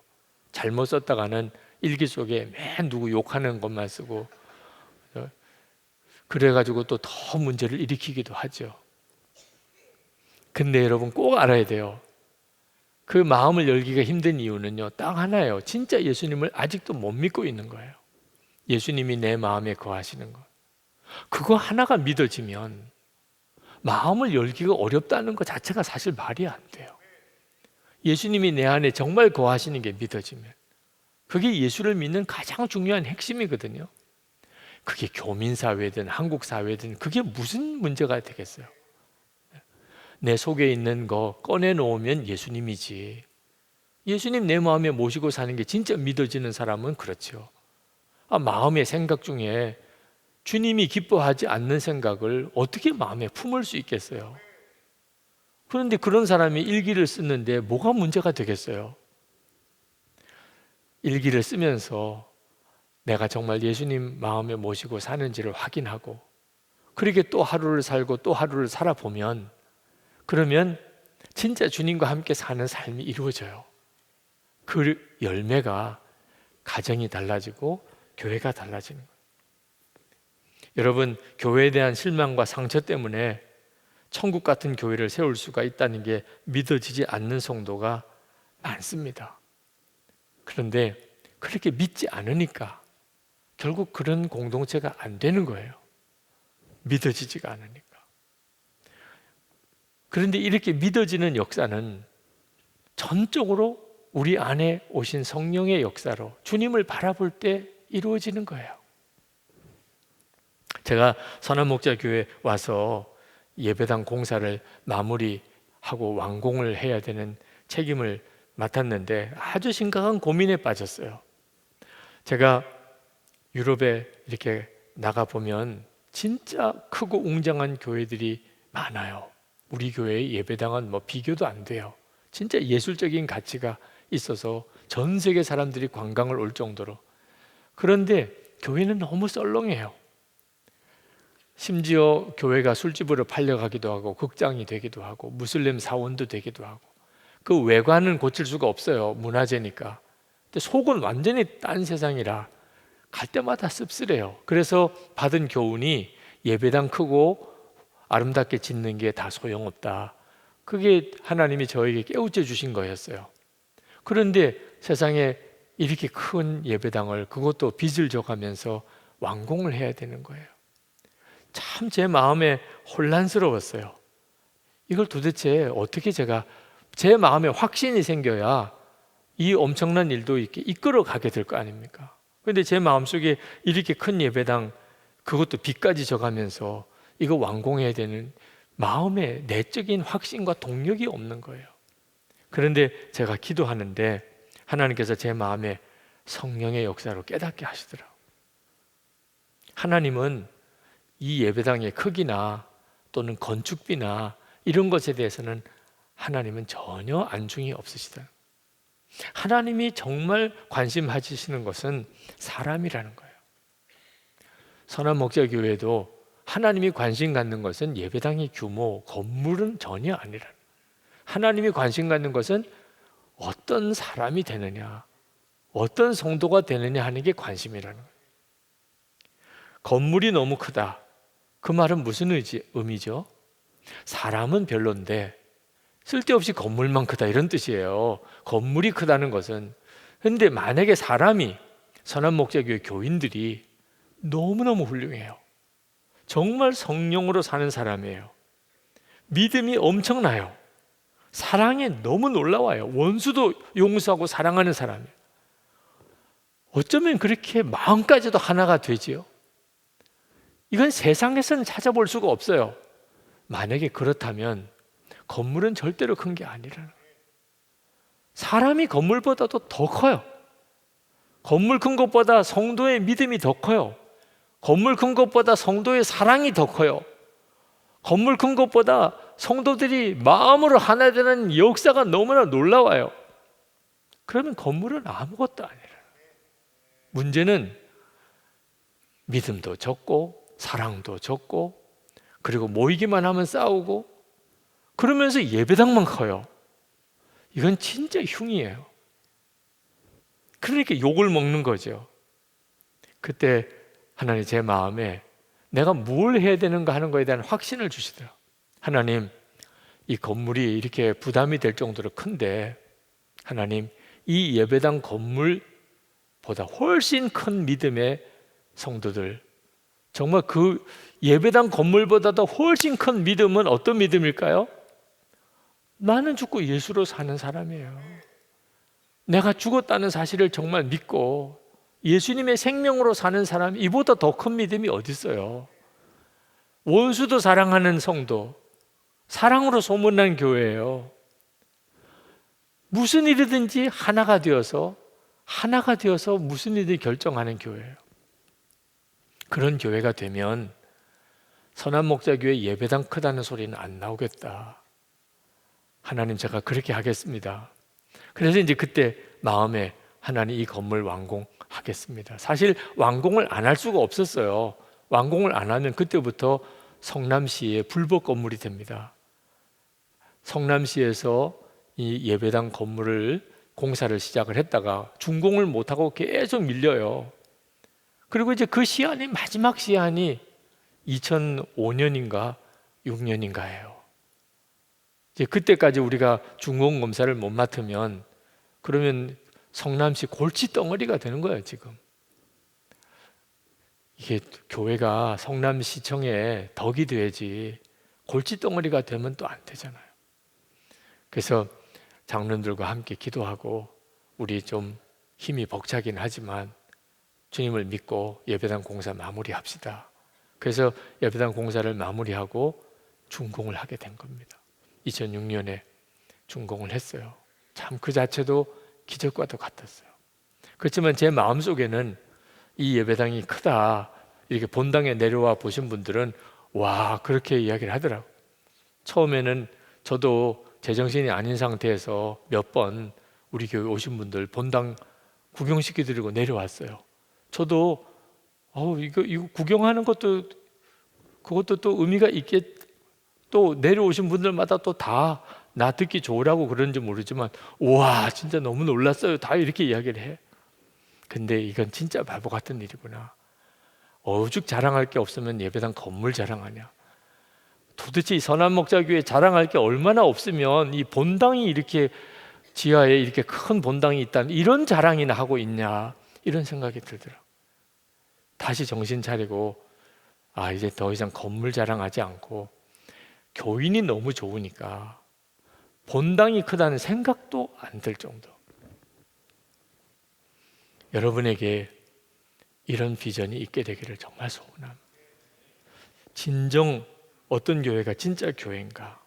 잘못 썼다가는 일기 속에 맨 누구 욕하는 것만 쓰고, 그래가지고 또 더 문제를 일으키기도 하죠. 근데 여러분 꼭 알아야 돼요. 그 마음을 열기가 힘든 이유는요, 딱 하나예요. 진짜 예수님을 아직도 못 믿고 있는 거예요. 예수님이 내 마음에 거하시는 것, 그거 하나가 믿어지면 마음을 열기가 어렵다는 것 자체가 사실 말이 안 돼요. 예수님이 내 안에 정말 거하시는 게 믿어지면, 그게 예수를 믿는 가장 중요한 핵심이거든요. 그게 교민사회든 한국사회든 그게 무슨 문제가 되겠어요. 내 속에 있는 거 꺼내놓으면 예수님이지. 예수님 내 마음에 모시고 사는 게 진짜 믿어지는 사람은 그렇죠. 마음의 생각 중에 주님이 기뻐하지 않는 생각을 어떻게 마음에 품을 수 있겠어요? 그런데 그런 사람이 일기를 쓰는데 뭐가 문제가 되겠어요? 일기를 쓰면서 내가 정말 예수님 마음에 모시고 사는지를 확인하고, 그렇게 또 하루를 살고 또 하루를 살아보면, 그러면 진짜 주님과 함께 사는 삶이 이루어져요. 그 열매가 가정이 달라지고 교회가 달라지는 거예요. 여러분, 교회에 대한 실망과 상처 때문에 천국 같은 교회를 세울 수가 있다는 게 믿어지지 않는 성도가 많습니다. 그런데 그렇게 믿지 않으니까 결국 그런 공동체가 안 되는 거예요. 믿어지지가 않으니까. 그런데 이렇게 믿어지는 역사는 전적으로 우리 안에 오신 성령의 역사로 주님을 바라볼 때 이루어지는 거예요. 제가 선한목자교회 와서 예배당 공사를 마무리하고 완공을 해야 되는 책임을 맡았는데 아주 심각한 고민에 빠졌어요. 제가 유럽에 이렇게 나가보면 진짜 크고 웅장한 교회들이 많아요. 우리 교회의 예배당은 뭐 비교도 안 돼요. 진짜 예술적인 가치가 있어서 전 세계 사람들이 관광을 올 정도로. 그런데 교회는 너무 썰렁해요. 심지어 교회가 술집으로 팔려가기도 하고 극장이 되기도 하고 무슬림 사원도 되기도 하고, 그 외관은 고칠 수가 없어요. 문화재니까. 근데 속은 완전히 딴 세상이라 갈 때마다 씁쓸해요. 그래서 받은 교훈이 예배당 크고 아름답게 짓는 게 다 소용없다. 그게 하나님이 저에게 깨우쳐 주신 거였어요. 그런데 세상에 이렇게 큰 예배당을, 그것도 빚을 져가면서 완공을 해야 되는 거예요. 참 제 마음에 혼란스러웠어요. 이걸 도대체 어떻게 제 마음에 확신이 생겨야 이 엄청난 일도 이렇게 이끌어 가게 될 거 아닙니까? 그런데 제 마음속에 이렇게 큰 예배당, 그것도 빚까지 져가면서 이거 완공해야 되는 마음의 내적인 확신과 동력이 없는 거예요. 그런데 제가 기도하는데 하나님께서 제 마음에 성령의 역사로 깨닫게 하시더라고요. 하나님은 이 예배당의 크기나 또는 건축비나 이런 것에 대해서는 하나님은 전혀 안중이 없으시다. 하나님이 정말 관심 가지시는 것은 사람이라는 거예요. 선한목자교회도 하나님이 관심 갖는 것은 예배당의 규모, 건물은 전혀 아니라는 거예요. 하나님이 관심 갖는 것은 어떤 사람이 되느냐, 어떤 성도가 되느냐 하는 게 관심이라는 거예요. 건물이 너무 크다, 그 말은 무슨 의미죠? 사람은 별론데 쓸데없이 건물만 크다, 이런 뜻이에요. 건물이 크다는 것은. 그런데 만약에 사람이, 선한목자교회 교인들이 너무너무 훌륭해요. 정말 성령으로 사는 사람이에요. 믿음이 엄청나요. 사랑에 너무 놀라워요. 원수도 용서하고 사랑하는 사람이에요. 어쩌면 그렇게 마음까지도 하나가 되지요. 이건 세상에서는 찾아볼 수가 없어요. 만약에 그렇다면 건물은 절대로 큰 게 아니라는 거예요. 사람이 건물보다도 더 커요. 건물 큰 것보다 성도의 믿음이 더 커요. 건물 큰 것보다 성도의 사랑이 더 커요. 건물 큰 것보다 성도들이 마음으로 하나 되는 역사가 너무나 놀라워요. 그러면 건물은 아무것도 아니라. 문제는 믿음도 적고 사랑도 적고, 그리고 모이기만 하면 싸우고, 그러면서 예배당만 커요. 이건 진짜 흉이에요. 그러니까 욕을 먹는 거죠. 그때 하나님 제 마음에 내가 뭘 해야 되는가 하는 거에 대한 확신을 주시더라. 하나님, 이 건물이 이렇게 부담이 될 정도로 큰데 하나님, 이 예배당 건물보다 훨씬 큰 믿음의 성도들, 정말 그 예배당 건물보다도 훨씬 큰 믿음은 어떤 믿음일까요? 나는 죽고 예수로 사는 사람이에요. 내가 죽었다는 사실을 정말 믿고 예수님의 생명으로 사는 사람, 이보다 더 큰 믿음이 어디 있어요? 원수도 사랑하는 성도, 사랑으로 소문난 교회예요. 무슨 일이든지 하나가 되어서 무슨 일을 결정하는 교회예요. 그런 교회가 되면 선한목자교회 예배당 크다는 소리는 안 나오겠다. 하나님, 제가 그렇게 하겠습니다. 그래서 이제 그때 마음에 하나님, 이 건물 완공하겠습니다. 사실 완공을 안 할 수가 없었어요. 완공을 안 하면 그때부터 성남시의 불법 건물이 됩니다. 성남시에서 이 예배당 건물을 공사를 시작을 했다가 준공을 못하고 계속 밀려요. 그리고 이제 그 시한이, 마지막 시한이 2005년인가 6년인가예요. 이제 그때까지 우리가 준공 검사를 못 맡으면 그러면 성남시 골칫덩어리가 되는 거예요, 지금. 이게 교회가 성남시청에 덕이 돼야지 골칫덩어리가 되면 또 안 되잖아요. 그래서 장로들과 함께 기도하고, 우리 좀 힘이 벅차긴 하지만 주님을 믿고 예배당 공사 마무리합시다. 그래서 예배당 공사를 마무리하고 준공을 하게 된 겁니다. 2006년에 준공을 했어요. 참 그 자체도 기적과도 같았어요. 그렇지만 제 마음속에는 이 예배당이 크다, 이렇게 본당에 내려와 보신 분들은 와, 그렇게 이야기를 하더라고요. 처음에는 저도 제정신이 아닌 상태에서 몇 번 우리 교회 오신 분들 본당 구경시켜드리고 내려왔어요. 저도 이거 구경하는 것도, 그것도 또 의미가 있겠, 또 내려오신 분들마다 또 다 나 듣기 좋으라고 그런지 모르지만, 우와, 진짜 너무 놀랐어요, 다 이렇게 이야기를 해. 근데 이건 진짜 바보 같은 일이구나. 오죽 자랑할 게 없으면 예배당 건물 자랑하냐. 도대체 이 선한목자교회 자랑할 게 얼마나 없으면 이 본당이 이렇게 지하에 이렇게 큰 본당이 있다는 이런 자랑이나 하고 있냐, 이런 생각이 들더라고요. 다시 정신 차리고, 이제 더 이상 건물 자랑하지 않고 교인이 너무 좋으니까 본당이 크다는 생각도 안 들 정도. 여러분에게 이런 비전이 있게 되기를 정말 소원합니다. 진정 어떤 교회가 진짜 교회인가?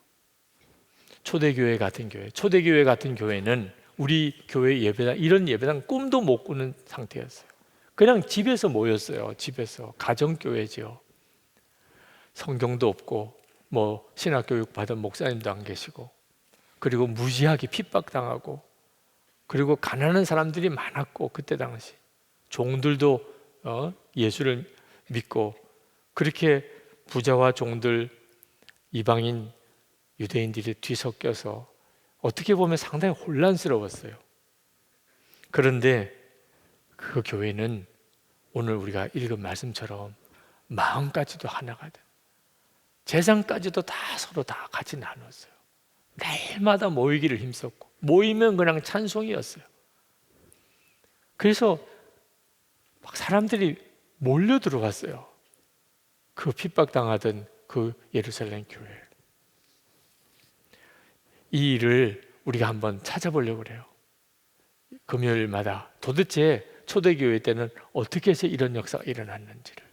초대교회 같은 교회. 초대교회 같은 교회는 우리 교회 예배당, 이런 예배당 꿈도 못 꾸는 상태였어요. 그냥 집에서 모였어요. 집에서. 가정교회죠. 성경도 없고 뭐 신학교육 받은 목사님도 안 계시고, 그리고 무지하게 핍박당하고, 그리고 가난한 사람들이 많았고, 그때 당시 종들도 예수를 믿고, 그렇게 부자와 종들, 이방인 유대인들이 뒤섞여서 어떻게 보면 상당히 혼란스러웠어요. 그런데 그 교회는 오늘 우리가 읽은 말씀처럼 마음까지도 하나가 돼, 재산까지도 다 서로 다 같이 나눴어요. 날마다 모이기를 힘썼고, 모이면 그냥 찬송이었어요. 그래서 막 사람들이 몰려 들어갔어요. 그 핍박당하던 그 예루살렘 교회. 이 일을 우리가 한번 찾아보려고 그래요. 금요일마다 도대체 초대교회 때는 어떻게 해서 이런 역사가 일어났는지를.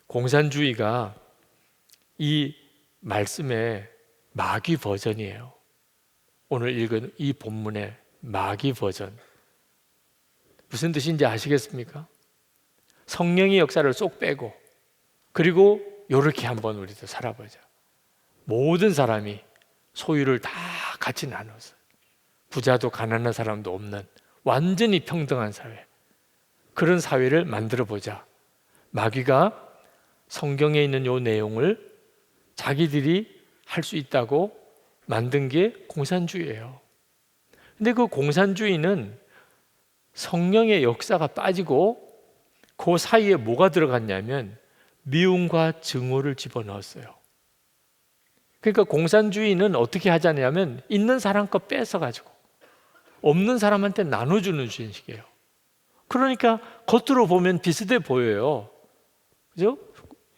공산주의가 이 말씀의 마귀 버전이에요. 오늘 읽은 이 본문의 마귀 버전. 무슨 뜻인지 아시겠습니까? 성령의 역사를 쏙 빼고, 그리고 이렇게 한번 우리도 살아보자. 모든 사람이 소유를 다 같이 나눠서, 부자도 가난한 사람도 없는 완전히 평등한 사회, 그런 사회를 만들어 보자. 마귀가 성경에 있는 요 내용을 자기들이 할 수 있다고 만든 게 공산주의예요. 근데 그 공산주의는 성령의 역사가 빠지고 그 사이에 뭐가 들어갔냐면 미움과 증오를 집어넣었어요. 그러니까 공산주의는 어떻게 하자냐면 있는 사람 거 뺏어가지고 없는 사람한테 나눠주는 식이에요. 그러니까 겉으로 보면 비슷해 보여요. 그죠?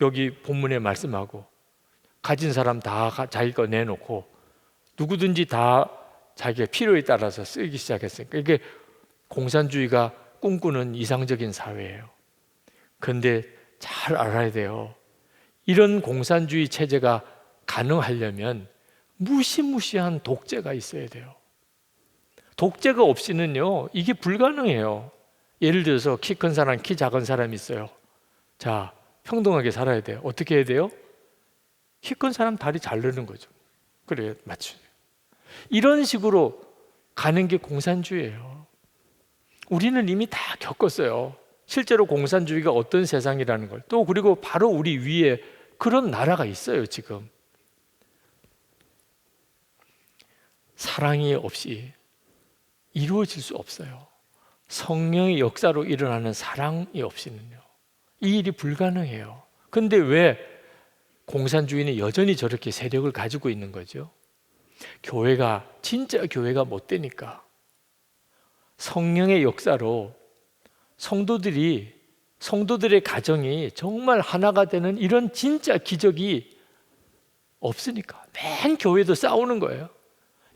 여기 본문에 말씀하고 가진 사람 다 자기 거 내놓고 누구든지 다 자기의 필요에 따라서 쓰기 시작했으니까 이게 공산주의가 꿈꾸는 이상적인 사회예요. 그런데 잘 알아야 돼요. 이런 공산주의 체제가 가능하려면 무시무시한 독재가 있어야 돼요. 독재가 없이는요, 이게 불가능해요. 예를 들어서 키 큰 사람, 키 작은 사람이 있어요. 자, 평등하게 살아야 돼요. 어떻게 해야 돼요? 키 큰 사람 다리 자르는 거죠. 그래야 맞추죠. 이런 식으로 가는 게 공산주의예요. 우리는 이미 다 겪었어요. 실제로 공산주의가 어떤 세상이라는 걸. 또 그리고 바로 우리 위에 그런 나라가 있어요, 지금. 사랑이 없이 이루어질 수 없어요. 성령의 역사로 일어나는 사랑이 없이는요, 이 일이 불가능해요. 근데 왜 공산주의는 여전히 저렇게 세력을 가지고 있는 거죠? 교회가, 진짜 교회가 못 되니까 성령의 역사로 성도들의 가정이 정말 하나가 되는 이런 진짜 기적이 없으니까 맨 교회도 싸우는 거예요.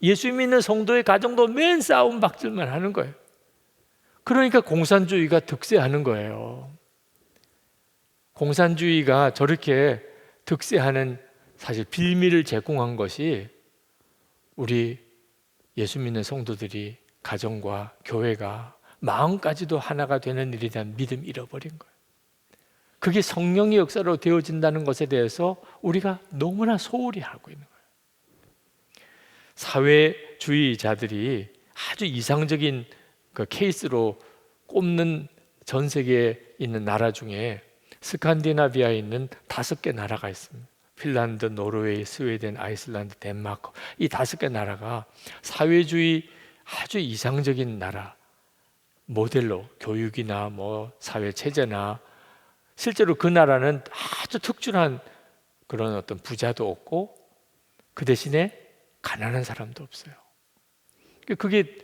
예수 믿는 성도의 가정도 맨 싸움 박질만 하는 거예요. 그러니까 공산주의가 득세하는 거예요. 공산주의가 저렇게 득세하는 사실 빌미를 제공한 것이 우리 예수 믿는 성도들이 가정과 교회가 마음까지도 하나가 되는 일에 대한 믿음 잃어버린 거예요. 그게 성령의 역사로 되어진다는 것에 대해서 우리가 너무나 소홀히 하고 있는 거예요. 사회주의자들이 아주 이상적인 그 케이스로 꼽는 전 세계에 있는 나라 중에 스칸디나비아에 있는 5개 나라가 있습니다. 핀란드, 노르웨이, 스웨덴, 아이슬란드, 덴마크, 이 5개 나라가 사회주의 아주 이상적인 나라 모델로 교육이나 뭐 사회 체제나 실제로 그 나라는 아주 특출한 그런 어떤 부자도 없고 그 대신에 가난한 사람도 없어요. 그게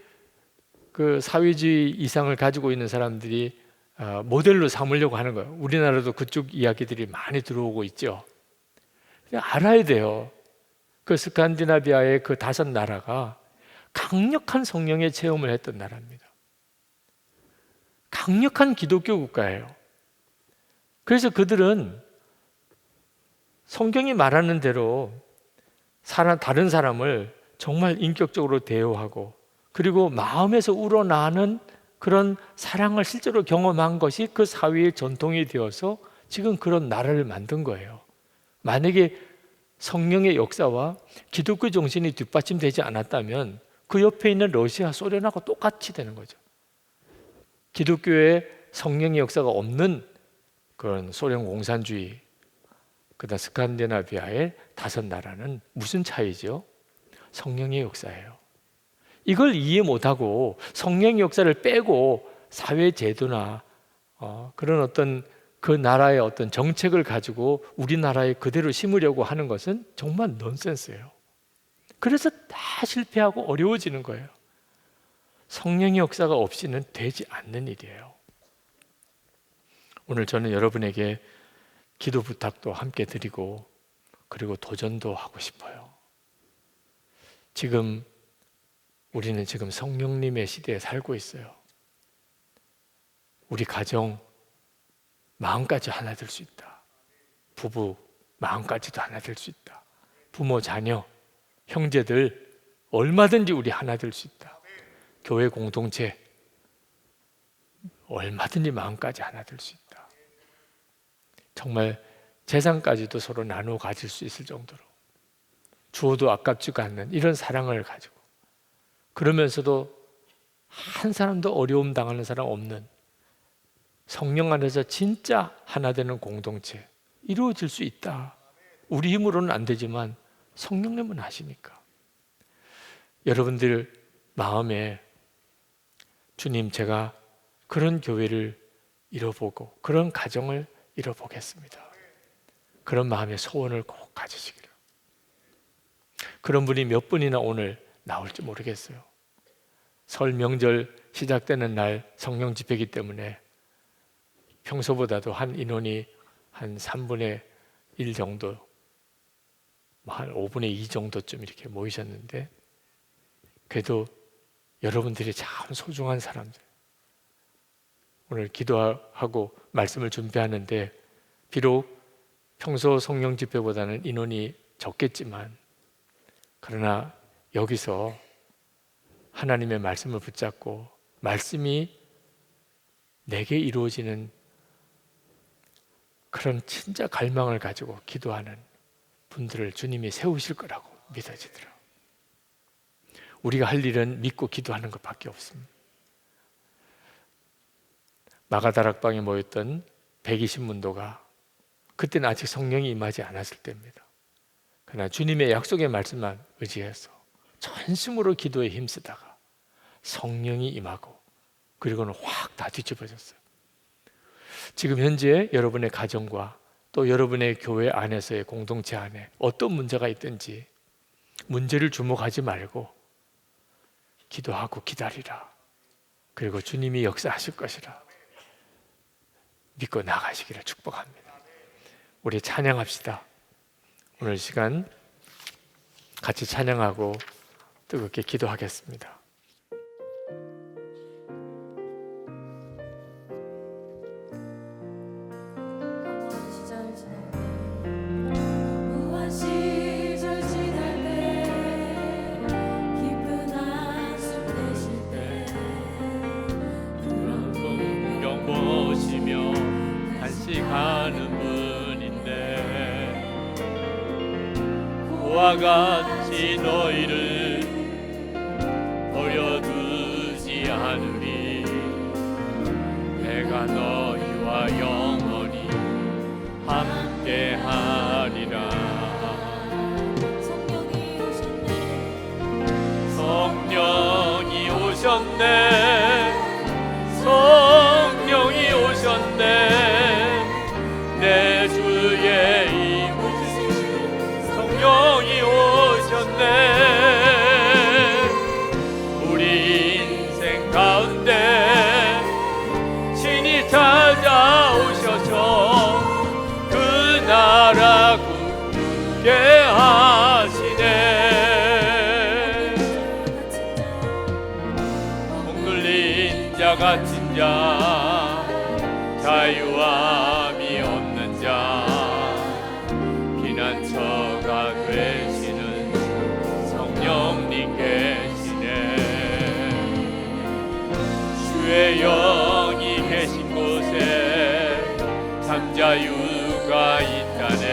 그 사회주의 이상을 가지고 있는 사람들이 모델로 삼으려고 하는 거예요. 우리나라도 그쪽 이야기들이 많이 들어오고 있죠. 알아야 돼요. 그 스칸디나비아의 그 5나라가 강력한 성령의 체험을 했던 나라입니다. 강력한 기독교 국가예요. 그래서 그들은 성경이 말하는 대로 다른 사람을 정말 인격적으로 대우하고 그리고 마음에서 우러나는 그런 사랑을 실제로 경험한 것이 그 사회의 전통이 되어서 지금 그런 나라를 만든 거예요. 만약에 성령의 역사와 기독교 정신이 뒷받침되지 않았다면 그 옆에 있는 러시아, 소련하고 똑같이 되는 거죠. 기독교의 성령의 역사가 없는 그런 소련 공산주의, 그다음 스칸디나비아의 5나라는 무슨 차이죠? 성령의 역사예요. 이걸 이해 못하고 성령의 역사를 빼고 사회 제도나 그런 어떤 그 나라의 어떤 정책을 가지고 우리나라에 그대로 심으려고 하는 것은 정말 넌센스예요. 그래서 다 실패하고 어려워지는 거예요. 성령의 역사가 없이는 되지 않는 일이에요. 오늘 저는 여러분에게 기도 부탁도 함께 드리고 그리고 도전도 하고 싶어요. 우리는 지금 성령님의 시대에 살고 있어요. 우리 가정 마음까지 하나 될 수 있다. 부부 마음까지도 하나 될 수 있다. 부모, 자녀, 형제들 얼마든지 우리 하나 될 수 있다. 교회 공동체 얼마든지 마음까지 하나 될 수 있다. 정말 재산까지도 서로 나누어 가질 수 있을 정도로 주어도 아깝지가 않는 이런 사랑을 가지고 그러면서도 한 사람도 어려움 당하는 사람 없는 성령 안에서 진짜 하나 되는 공동체 이루어질 수 있다. 우리 힘으로는 안 되지만 성령님은 하시니까. 여러분들 마음에 주님, 제가 그런 교회를 이뤄보고 그런 가정을 이뤄보겠습니다, 그런 마음의 소원을 꼭 가지시기를. 그런 분이 몇 분이나 오늘 나올지 모르겠어요. 설 명절 시작되는 날 성령 집회이기 때문에 평소보다도 한 인원이 한 3분의 1 정도, 한 5분의 2 정도쯤 이렇게 모이셨는데, 그래도 여러분들이 참 소중한 사람들, 오늘 기도하고 말씀을 준비하는데 비록 평소 성령 집회보다는 인원이 적겠지만, 그러나 여기서 하나님의 말씀을 붙잡고 말씀이 내게 이루어지는 그런 진짜 갈망을 가지고 기도하는 분들을 주님이 세우실 거라고 믿어지더라고요. 우리가 할 일은 믿고 기도하는 것밖에 없습니다. 마가다락방에 모였던 120문도가 그때는 아직 성령이 임하지 않았을 때입니다. 그러나 주님의 약속의 말씀만 의지해서 전심으로 기도에 힘쓰다가 성령이 임하고 그리고는 확 다 뒤집어졌어요. 지금 현재 여러분의 가정과 또 여러분의 교회 안에서의 공동체 안에 어떤 문제가 있든지 문제를 주목하지 말고 기도하고 기다리라. 그리고 주님이 역사하실 것이라 믿고 나가시기를 축복합니다. 우리 찬양합시다. 오늘 시간 같이 찬양하고 뜨겁게 기도하겠습니다. 하는 분인데 그와 같이 너희를 버려두지 않으리. 내가 너희와 영원히 함께하리라. 성령이 오셨네. 성령이 오셨네. 내 주의 이웃이 성령이 오셨네. 우리 인생 가운데 친히 찾아오셔서 그 나라 굳게 하시네. 억눌린 자 갇힌 자 자유함이 없는 자 피난처가 되시는 성령님 계시네. 주의 영이 계신 곳에 참 자유가 있다네.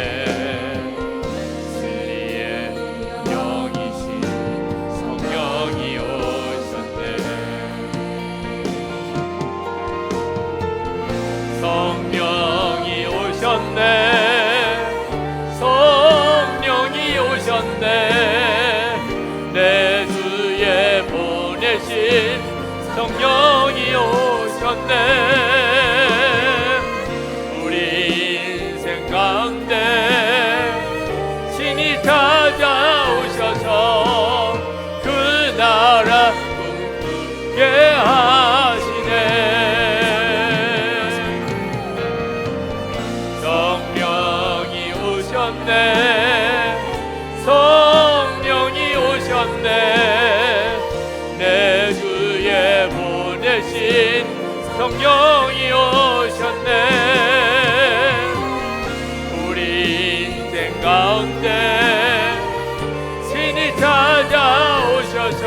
진리의 영이신 성령이 오셨네. 성령이 오셨네. 성령이 오셨네. 내 주에 보내신 성령이 오셨네. 우리 인생 가운데 친히 찾아오셔서 그 나라 꿈꾸게 하시네. 성령이 오셨네. 성령이 오셨네. 내 주에 보내신 성령이 오셨네. 우리 인생 가운데 친히 찾아오셔서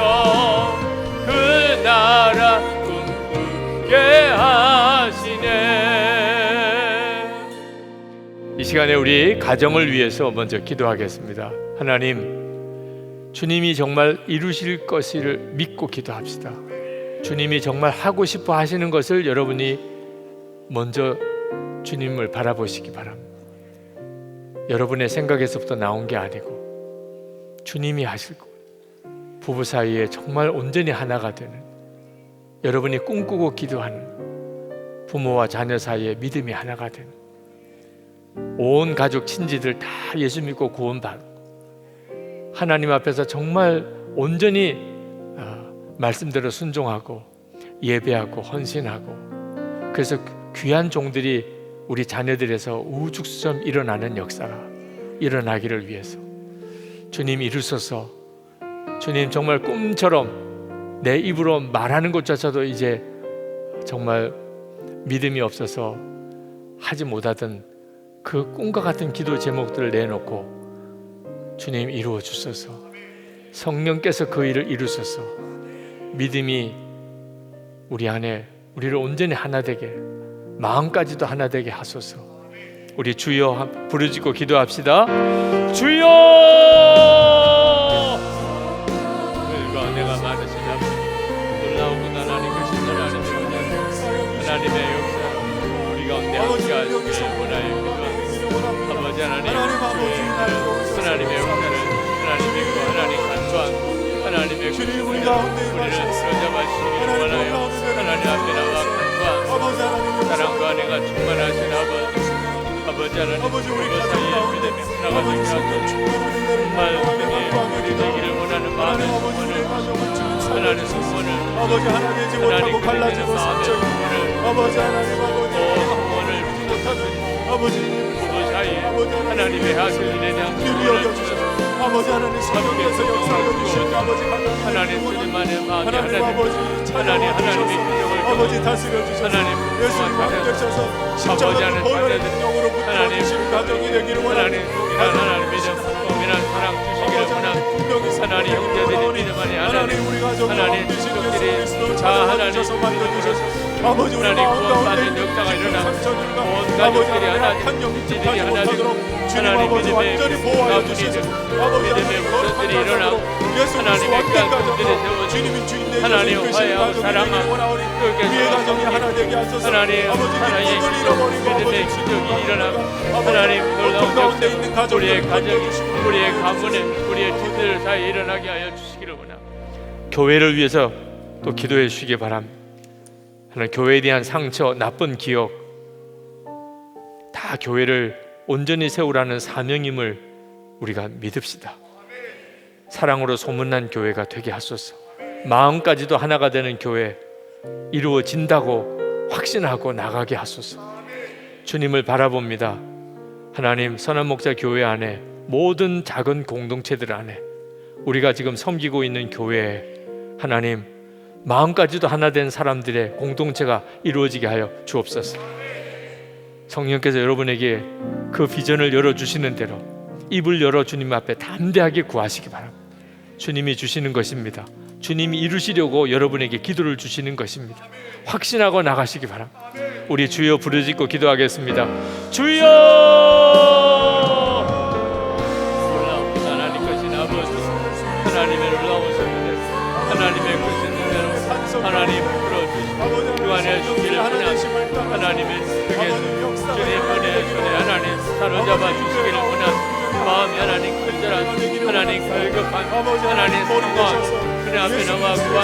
그 나라 꿈꾸게 하시네. 이 시간에 우리 가정을 위해서 먼저 기도하겠습니다. 하나님, 주님이 정말 이루실 것을 믿고 기도합시다. 주님이 정말 하고 싶어 하시는 것을 여러분이 먼저 주님을 바라보시기 바랍니다. 여러분의 생각에서부터 나온 게 아니고 주님이 하실 거예요. 부부 사이에 정말 온전히 하나가 되는, 여러분이 꿈꾸고 기도하는 부모와 자녀 사이에 믿음이 하나가 되는, 온 가족 친지들 다 예수 믿고 구원받고 하나님 앞에서 정말 온전히 말씀대로 순종하고 예배하고 헌신하고, 그래서 귀한 종들이 우리 자녀들에서 우죽수점 일어나는 역사가 일어나기를 위해서 주님 이루소서. 주님, 정말 꿈처럼 내 입으로 말하는 것조차도 이제 정말 믿음이 없어서 하지 못하던 그 꿈과 같은 기도 제목들을 내놓고 주님 이루어 주소서. 성령께서 그 일을 이루소서. 믿음이 우리 안에 우리를 온전히 하나 되게, 마음까지도 하나 되게 하소서. 우리 주여 부르짖고 기도합시다. 주여! 그가 내가 많으신 아버지, 놀라우고 하나님께서 하나님의 역사 우리 가운데 함께 하시길 원하여 기도합니다. 아버지 하나님, 하나님의 역사를 하나님의 그 하나님 간소한 하나님의 그 우리를 사로잡아 주시길 원하여 하나님 앞에 나와 간소한 사랑과 은혜가 충만하신 아버지 하나님, 우리 사이에 믿음이 하나가 되게 하소서. 정말 우리 되기를 원하는 마음의 소원을, 하나님 소원을, 아버지 하나 되지 못하고 갈라지고 상처를 아버지 하나님 소원을 못하는 아버지 부부 사이에 하나님의 하실 일에 대한 귀를 여겨주셔서 아버지 하나님 성령께서 역사하여 주신 아버지 하나님 주님만의 마음이 하나님 하나님 아버지 하나님의 기적을 아버지 다스려 주셔서 하나님 예수님 함께 되셔서 십자가를 보혈의 능력으로 붙들어 주시는 가정이 되기를 원하는 하나님의 동일한 사랑 주시기를 원하는 하나님 형제들이 믿음 안에 하나님 우리 가정이 하나님 되신 친구들이 예수 그리스도 다 찾아주셔서 만나주셔서 아버지 우리 하나님 마음 가운데 구원받는 역사가 일어나 온 아버지 가족들이 하나 한 영이 지들이 하지 하나 되고 못하도록 주님 하나님 아버지 믿음의 완전히 보호하여 가문이 주시고 되고 아버지 믿음의 후손들이 일어나고 예수 그리스도 하나님의 완전 귀한 가정으로 손들이 세워지고 주님이 주인 되셔서 하나님 이끄시는 화해하고 가정이 사랑하고 되기를 원하오니 그렇게 우리의 가정이 하나 되게 하소서 하나님 아버지 하나님의 기쁨을 잃어버리고 믿음의 아버지 기적이 일어나고 아버지 하나님 고통 놀라운 가운데 있는 역사 가정을 우리의 가정이 건져주시고 우리의 가문에 우리의 집들 사이에 일어나게 하여 주시기를 원합니다. 교회를 위해서 또 기도해 주시기 바랍니다. 하나님, 교회에 대한 상처, 나쁜 기억 다 교회를 온전히 세우라는 사명임을 우리가 믿읍시다. 사랑으로 소문난 교회가 되게 하소서. 마음까지도 하나가 되는 교회 이루어진다고 확신하고 나가게 하소서. 주님을 바라봅니다. 하나님, 선한 목자 교회 안에 모든 작은 공동체들 안에 우리가 지금 섬기고 있는 교회에 하나님 마음까지도 하나 된 사람들의 공동체가 이루어지게 하여 주옵소서. 성령께서 여러분에게 그 비전을 열어주시는 대로 입을 열어 주님 앞에 담대하게 구하시기 바랍니다. 주님이 주시는 것입니다. 주님이 이루시려고 여러분에게 기도를 주시는 것입니다. 확신하고 나가시기 바랍니다. 우리 주여 부르짖고 기도하겠습니다. 주여! 놀라운 하나님 것인 아버지, 하나님의 놀라운 선대, 하나님의 크신 은혜로 하나님 풀어주시고 그 안에 주기를 원하는 하나님의 등에 주님 은혜의 손에 하나님 사로잡아 주시기를 원하는 마음이 하나님 큰절한 하나님 갈급한 하나님 성광 그네 앞에 나와 구한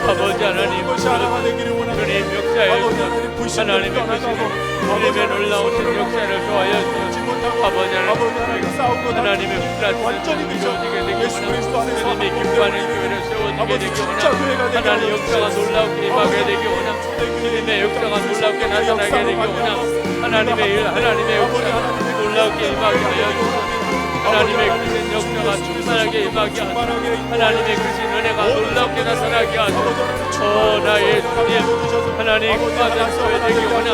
아버지 하나님 주님 역사에 주셔서 하나님의 주님의 놀라우신 역사를 좋아하여 주셔서 아버지 하나님의 플라스틱을 이루어지게 되기 원하는 주님의 기뻐하는 교회를 세워지게 되기 원하는 하나님 역사가 놀랍게 임하게 되기 원하는 주님의 역사가 놀랍게 나타나게 되기 원하는 하나님의 일 하나님의 역사가 놀랍게 임하게 하여 주셔서 하나님의 크신 역사가 충만하게 임하게 하소서. 하나님의 크신 은혜가 놀랍게 나타나게 하소서. 나의 주님 하나님 그가 된 교회 되기 원함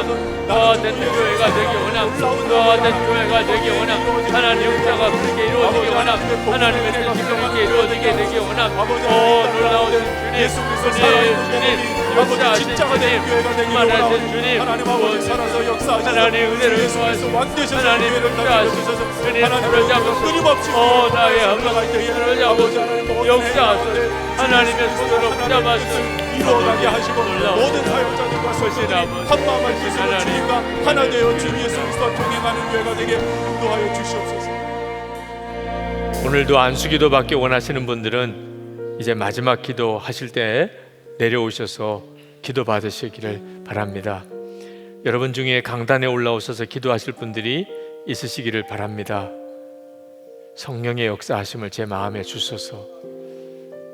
그가 된 교회가 되기 원함 그가 된 교회가 되기 원함 하나님 역사가 그렇게 이루어지기 원함 하나님의 뜻이 그렇게 이루어지게 되기 원함 아버지 오, 하나님 놀라우신 가운데 주님, 예수 그리스도 주님, 살아있는 주님, 몸이 아버지 역사하신 진짜가 되는 주님, 교회가 되기를 충만하신 원하오니 주님, 하나님 아버지 살아서 역사하셔서 하나님 은혜를 예수 그리스도 구하시고 왕 되셔서 하나님 교회를 역사하시고 다스려 주셔서 주님 하나님 저를 잡으소서. 끊임없이 나의 흘러갈 때에 저를 아버지 잡으소서. 하나님 모든 역사하소서. 행위 가운데 하나님의 손으로 붙잡아서 이루어가게 하시고 놀라운 모든 사역자들과 성도들이 한마음을 기술로 하나님. 주님과 하나 되어 주 예수 그리스도와 동행하는 교회가 되게 인도하여 주시옵소서. 오늘도 안수기도 받기 원하시는 분들은 이제 마지막 기도 하실 때 내려오셔서 기도 받으시기를 바랍니다. 여러분 중에 강단에 올라오셔서 기도하실 분들이 있으시기를 바랍니다. 성령의 역사하심을 제 마음에 주소서.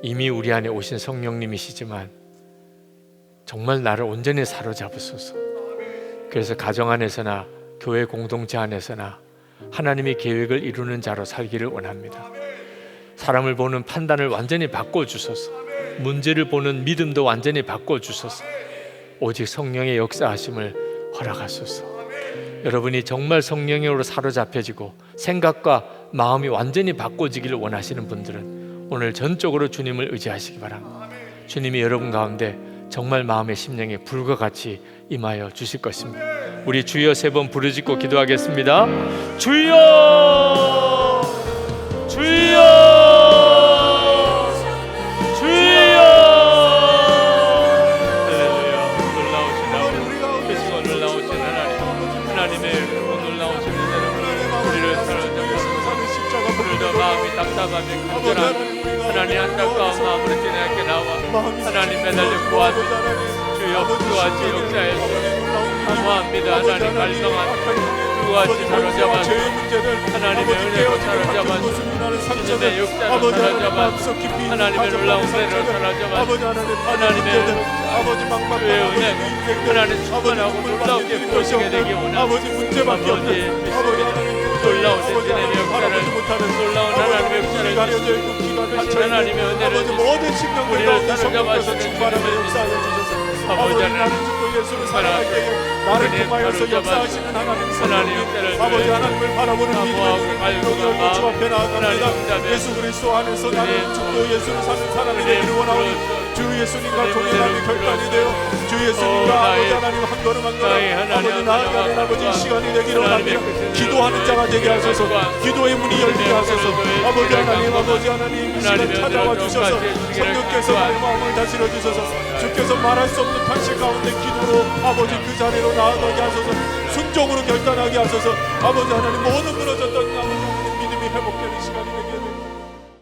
이미 우리 안에 오신 성령님이시지만 정말 나를 온전히 사로잡으소서. 그래서 가정 안에서나 교회 공동체 안에서나 하나님의 계획을 이루는 자로 살기를 원합니다. 사람을 보는 판단을 완전히 바꿔주소서. 문제를 보는 믿음도 완전히 바꿔주소서. 오직 성령의 역사하심을 허락하소서. 여러분이 정말 성령으로 사로잡혀지고 생각과 마음이 완전히 바꿔지기를 원하시는 분들은 오늘 전적으로 주님을 의지하시기 바랍니다. 주님이 여러분 가운데 정말 마음의 심령에 불과 같이 임하여 주실 것입니다. 우리 주여 3번 부르짖고 기도하겠습니다. 주여, 주여, 주여. 할렐루야. 놀라우신 아버지, 크시고 놀라우신 하나님, 하나님의 크고 놀라우신 은혜로 우리를 사랑하셔서 오늘도 마음이 답답함이 간절한 하나님 안타까운 마음으로 지나게 나와 하나님 매달려 구하소서. 주여 그와지 역사에서 사모합니다. 하나님 갈성한 그와지 사로잡아서 하나님의 은혜로 사로잡아서 주님의 역사로 사로잡아서 하나님의 놀라운 은혜로 사로잡아서 하나님의 주의 은혜 하나님 충만하고 놀라우게 보시게 되기 원합니다. 아버지 문제밖에 없는 놀라운 주님의 역사를 놀라운 하나님의 역사를 크신 하나님의 은혜를 아버지 모든 심령들 우리를 가운데 사로잡아서 성령께서 충만하게 역사하여 주셔서 아버지 아버지 하나님 나는 주도 예수를 사랑할 때에 나를 통하여서 역사하시는 하나님 하나님 성령 역사를 아버지 하나님을 바라보는 사모하고 믿음의 갈구가 영역으로 주 앞에 나아갑니다. 하나님 예수 그리스도 안에서 나는 주도 예수를 사는 사람이 되기를 원하오니 주 예수님과 동행함이 결단이 되어 주 예수님과 아버지 하나님 한 걸음 한 걸음 아버지 나아가는 아버지 시간이 되기를 원합니다. 기도하는 자가 되게 하소서. 기도의 문이 열리게 하소서. 아버지 하나님 이 시간 찾아와 주셔서 성령께서 나의 마음을 다스려 주셔서 주께서 말할 수 없는 탄식 가운데 기도로 아버지 그 자리로 나아가게 하소서. 순종으로 결단하게 하소서. 아버지 하나님 모든 무너졌던 아버지 하나님 믿음이 회복되는 시간이 되게